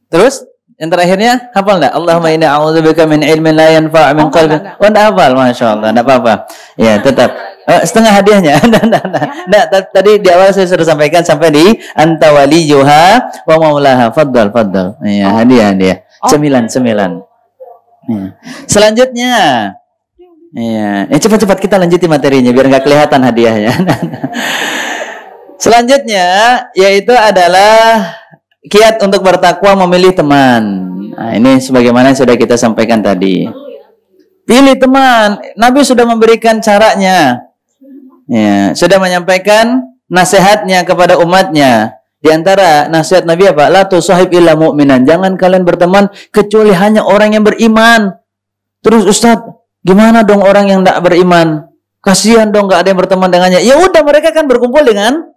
Terus yang terakhirnya hafal enggak? Allahumma inni a'udzubika min ilmin la yanfa' min qalbin. Oh, enggak hafal, masyaallah, enggak apa-apa. Ya, tetap. Setengah hadiahnya. Enggak, tadi di awal saya sudah sampaikan sampai di anta waliyuha wa maulaha. Fadhal. Ya, hadiah. 9. Ya. Selanjutnya. Ya, cepat-cepat kita lanjuti materinya biar enggak kelihatan hadiahnya. Selanjutnya yaitu adalah kiat untuk bertakwa memilih teman. Nah, ini sebagaimana sudah kita sampaikan tadi. Pilih teman. Nabi sudah memberikan caranya. Ya, sudah menyampaikan nasihatnya kepada umatnya. Di antara nasihat Nabi apa? La tusahib illa mu'minan. Jangan kalian berteman kecuali hanya orang yang beriman. Terus Ustaz, gimana dong orang yang tidak beriman? Kasihan dong nggak ada yang berteman dengannya. Ya udah, mereka kan berkumpul dengan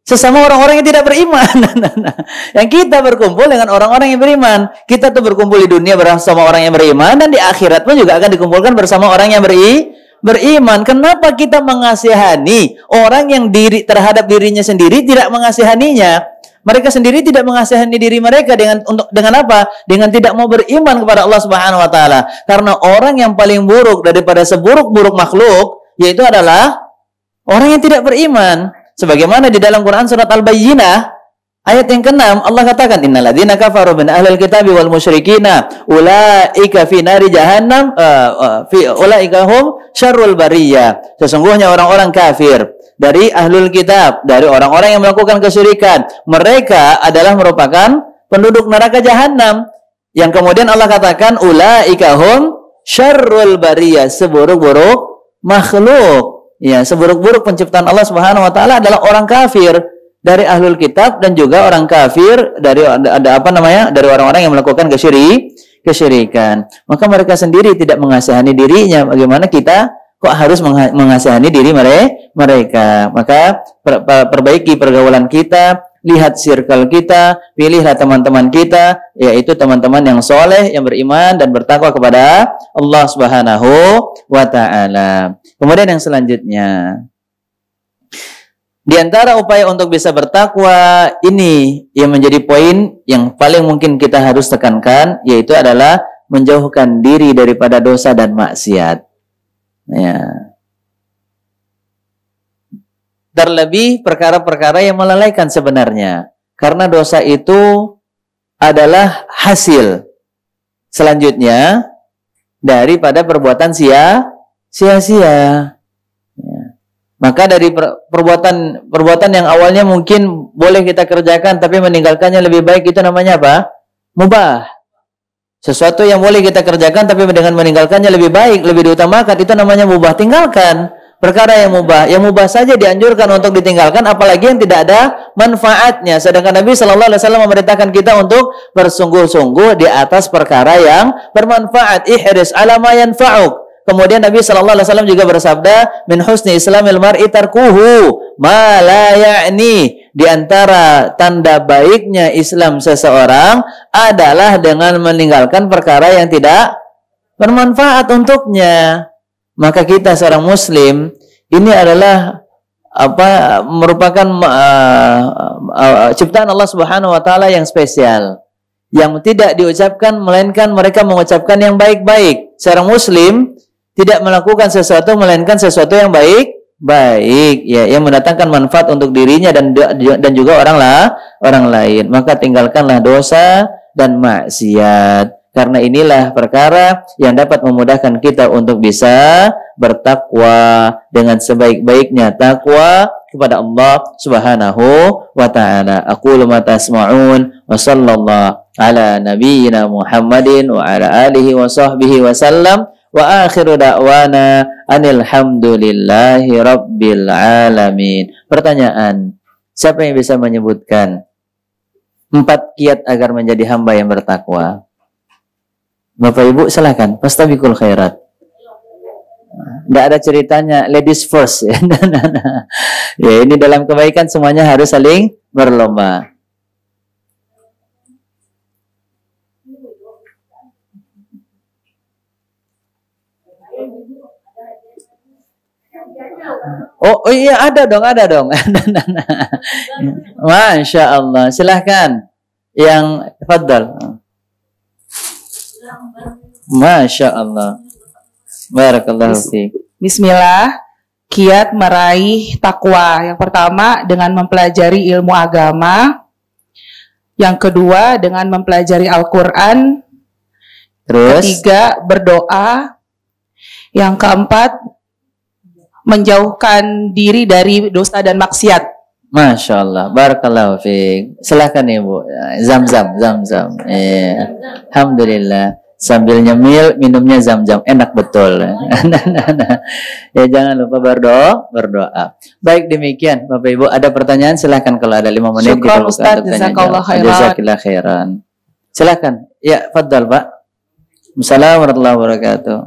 sesama orang-orang yang tidak beriman. Yang kita berkumpul dengan orang-orang yang beriman. Kita tuh berkumpul di dunia bersama orang yang beriman, dan di akhirat pun juga akan dikumpulkan bersama orang yang beriman. Kenapa kita mengasihani orang yang terhadap dirinya sendiri tidak mengasihaninya? Mereka sendiri tidak mengasihani diri mereka dengan apa? Dengan tidak mau beriman kepada Allah Subhanahu wa taala. Karena orang yang paling buruk daripada seburuk-buruk makhluk yaitu adalah orang yang tidak beriman. Sebagaimana di dalam Quran surat Al-Bayyinah ayat yang ke-6 Allah katakan innalladzina kafaru min ahlil kitabi wal musyrikina ulaika fi nari jahannam ulaika hum syarrul bariyah. Sesungguhnya orang-orang kafir dari ahlul kitab, dari orang-orang yang melakukan kesyirikan, mereka adalah merupakan penduduk neraka jahanam. Yang kemudian Allah katakan ulaika hum syarrul bariyah, seburuk-buruk makhluk. Ya, seburuk-buruk penciptaan Allah Subhanahu wa taala adalah orang kafir dari ahlul kitab dan juga orang kafir dari dari orang-orang yang melakukan kesyirikan. Maka mereka sendiri tidak mengasihani dirinya. Bagaimana kita kok harus mengasihani diri mereka? Maka perbaiki pergaulan kita, lihat circle kita, pilihlah teman-teman kita, yaitu teman-teman yang soleh, yang beriman dan bertakwa kepada Allah Subhanahu wa ta'ala. Kemudian yang selanjutnya, di antara upaya untuk bisa bertakwa ini yang menjadi poin yang paling mungkin kita harus tekankan, yaitu adalah menjauhkan diri daripada dosa dan maksiat. Ya. Terlebih perkara-perkara yang melalaikan sebenarnya. Karena dosa itu adalah hasil selanjutnya daripada perbuatan sia-sia. Ya. Maka dari perbuatan yang awalnya mungkin boleh kita kerjakan tapi meninggalkannya lebih baik, itu namanya apa? Mubah. Sesuatu yang boleh kita kerjakan tapi dengan meninggalkannya lebih baik, lebih diutamakan, itu namanya mubah. Tinggalkan perkara yang mubah saja dianjurkan untuk ditinggalkan, apalagi yang tidak ada manfaatnya. Sedangkan Nabi Shallallahu Alaihi Wasallam memerintahkan kita untuk bersungguh-sungguh di atas perkara yang bermanfaat. Ihris ala ma yanfa'uk. Kemudian Nabi Shallallahu Alaihi Wasallam juga bersabda, min husni islamil mar'i tarkuhu ma la ya'ni. Di antara tanda baiknya Islam seseorang adalah dengan meninggalkan perkara yang tidak bermanfaat untuknya. Maka kita seorang muslim ini adalah merupakan ciptaan Allah Subhanahu wa taala yang spesial, yang tidak diucapkan melainkan mereka mengucapkan yang baik-baik. Seorang muslim tidak melakukan sesuatu melainkan sesuatu yang baik ya, yang mendatangkan manfaat untuk dirinya dan juga orang lain. Maka tinggalkanlah dosa dan maksiat. Karena inilah perkara yang dapat memudahkan kita untuk bisa bertakwa dengan sebaik-baiknya takwa kepada Allah Subhanahu wa taala. Aqulu ma tasma'un wa sallallahu ala nabiyyina Muhammadin wa ala alihi wa sahbihi wa sallam wa akhiru da'wana anil hamdulillahi rabbil alamin. Pertanyaan, siapa yang bisa menyebutkan 4 kiat agar menjadi hamba yang bertakwa? Bapak Ibu silakan, fastabiqul khairat. Tidak ada ceritanya ladies first ya. Ya, ini dalam kebaikan semuanya harus saling berlomba. Oh iya ada dong, ada dong. Masya Allah. Silahkan. Yang fadal. Masya Allah. Barakallahu fiik. Bismillah. Kiat meraih takwa. Yang pertama dengan mempelajari ilmu agama. Yang kedua dengan mempelajari Al-Quran. Terus? Ketiga berdoa. Yang keempat menjauhkan diri dari dosa dan maksiat. Masya Allah. Barakallahu fiik. Silahkan Ibu. Zam-zam. Alhamdulillah. Sambil nyemil, minumnya zam-zam. Enak betul. Ya jangan lupa berdoa. Baik demikian Bapak Ibu. Ada pertanyaan? Silahkan kalau ada 5 menit. Syukran Ustaz. Jazakallah khairan. Silahkan. Ya, fadal Pak. Assalamualaikum warahmatullahi wabarakatuh.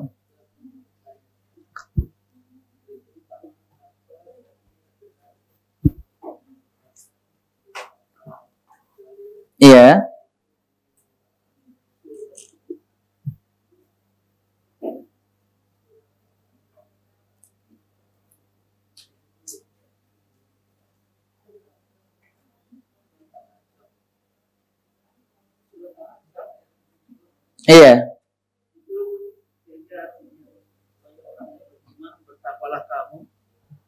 Iya. Iya. Bertakwalah kamu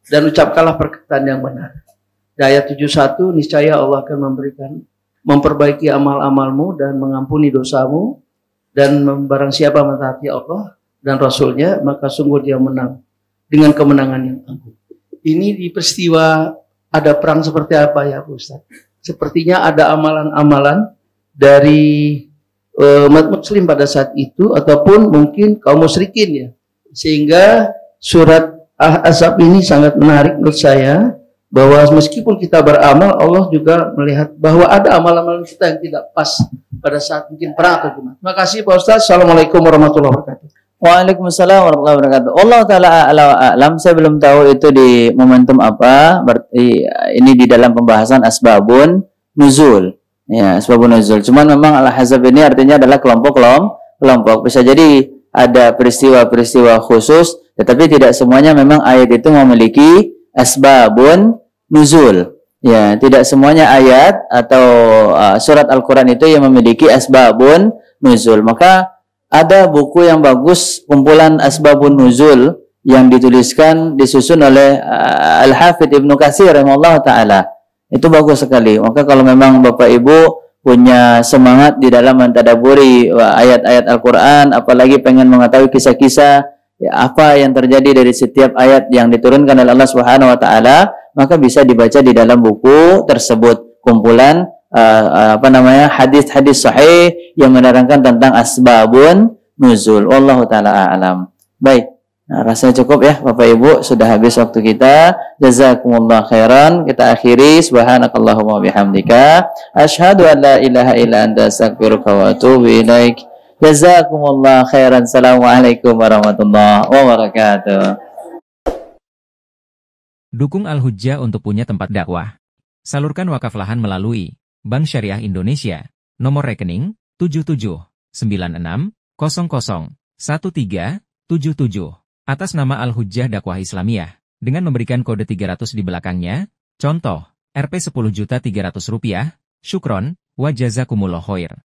dan ucapkanlah perkataan yang benar. Di ayat 71, niscaya Allah akan memperbaiki amal-amalmu dan mengampuni dosamu, dan barang siapa mentaati Allah dan Rasulnya, maka sungguh dia menang dengan kemenangan yang agung. Ini di peristiwa ada perang seperti apa ya Ustaz? Sepertinya ada amalan-amalan dari umat muslim pada saat itu, ataupun mungkin kaum musyrikin ya. Sehingga surat Ahzab ini sangat menarik menurut saya, bahwa meskipun kita beramal, Allah juga melihat bahwa ada amal-amal kita yang tidak pas pada saat mungkin perang atau gimana. Terima kasih Pak Ustaz. Assalamualaikum warahmatullahi wabarakatuh. Waalaikumsalam warahmatullahi wabarakatuh. Allah Ta'ala a'lam. Saya belum tahu itu di momentum apa. Berarti ini di dalam pembahasan asbabun nuzul. Ya, asbabun nuzul. Cuman memang Al-Ahzab ini artinya adalah kelompok. Bisa jadi ada peristiwa-peristiwa khusus, tetapi tidak semuanya memang ayat itu memiliki asbabun nuzul. Ya, tidak semuanya ayat atau surat Al-Quran itu yang memiliki asbabun nuzul. Maka ada buku yang bagus, kumpulan asbabun nuzul, yang disusun oleh Al-Hafidh Ibnu Katsir rahimahullah ta'ala. Itu bagus sekali. Maka kalau memang Bapak Ibu punya semangat di dalam mentadaburi ayat-ayat Al-Quran, apalagi pengen mengetahui kisah-kisah ya, apa yang terjadi dari setiap ayat yang diturunkan oleh Allah Subhanahu wa taala, maka bisa dibaca di dalam buku tersebut, kumpulan hadis-hadis sahih yang menerangkan tentang asbabun nuzul. Wallahu taala a'lam. Baik. Nah, rasanya cukup ya Bapak Ibu, sudah habis waktu kita. Jazakumullah khairan. Kita akhiri, subhanakallahumma bihamdika asyhadu an la ilaha illa anta astaghfiruka wa atubu ilaik. Jazakumullah khairan. Assalamualaikum warahmatullahi wabarakatuh. Dukung Al-Hujjah untuk punya tempat dakwah. Salurkan wakaf lahan melalui Bank Syariah Indonesia. Nomor rekening 7796001377. Atas nama Al-Hujjah Dakwah Islamiyah, dengan memberikan kode 300 di belakangnya, contoh, Rp10.300.000, syukron, wa jazakumullah khair.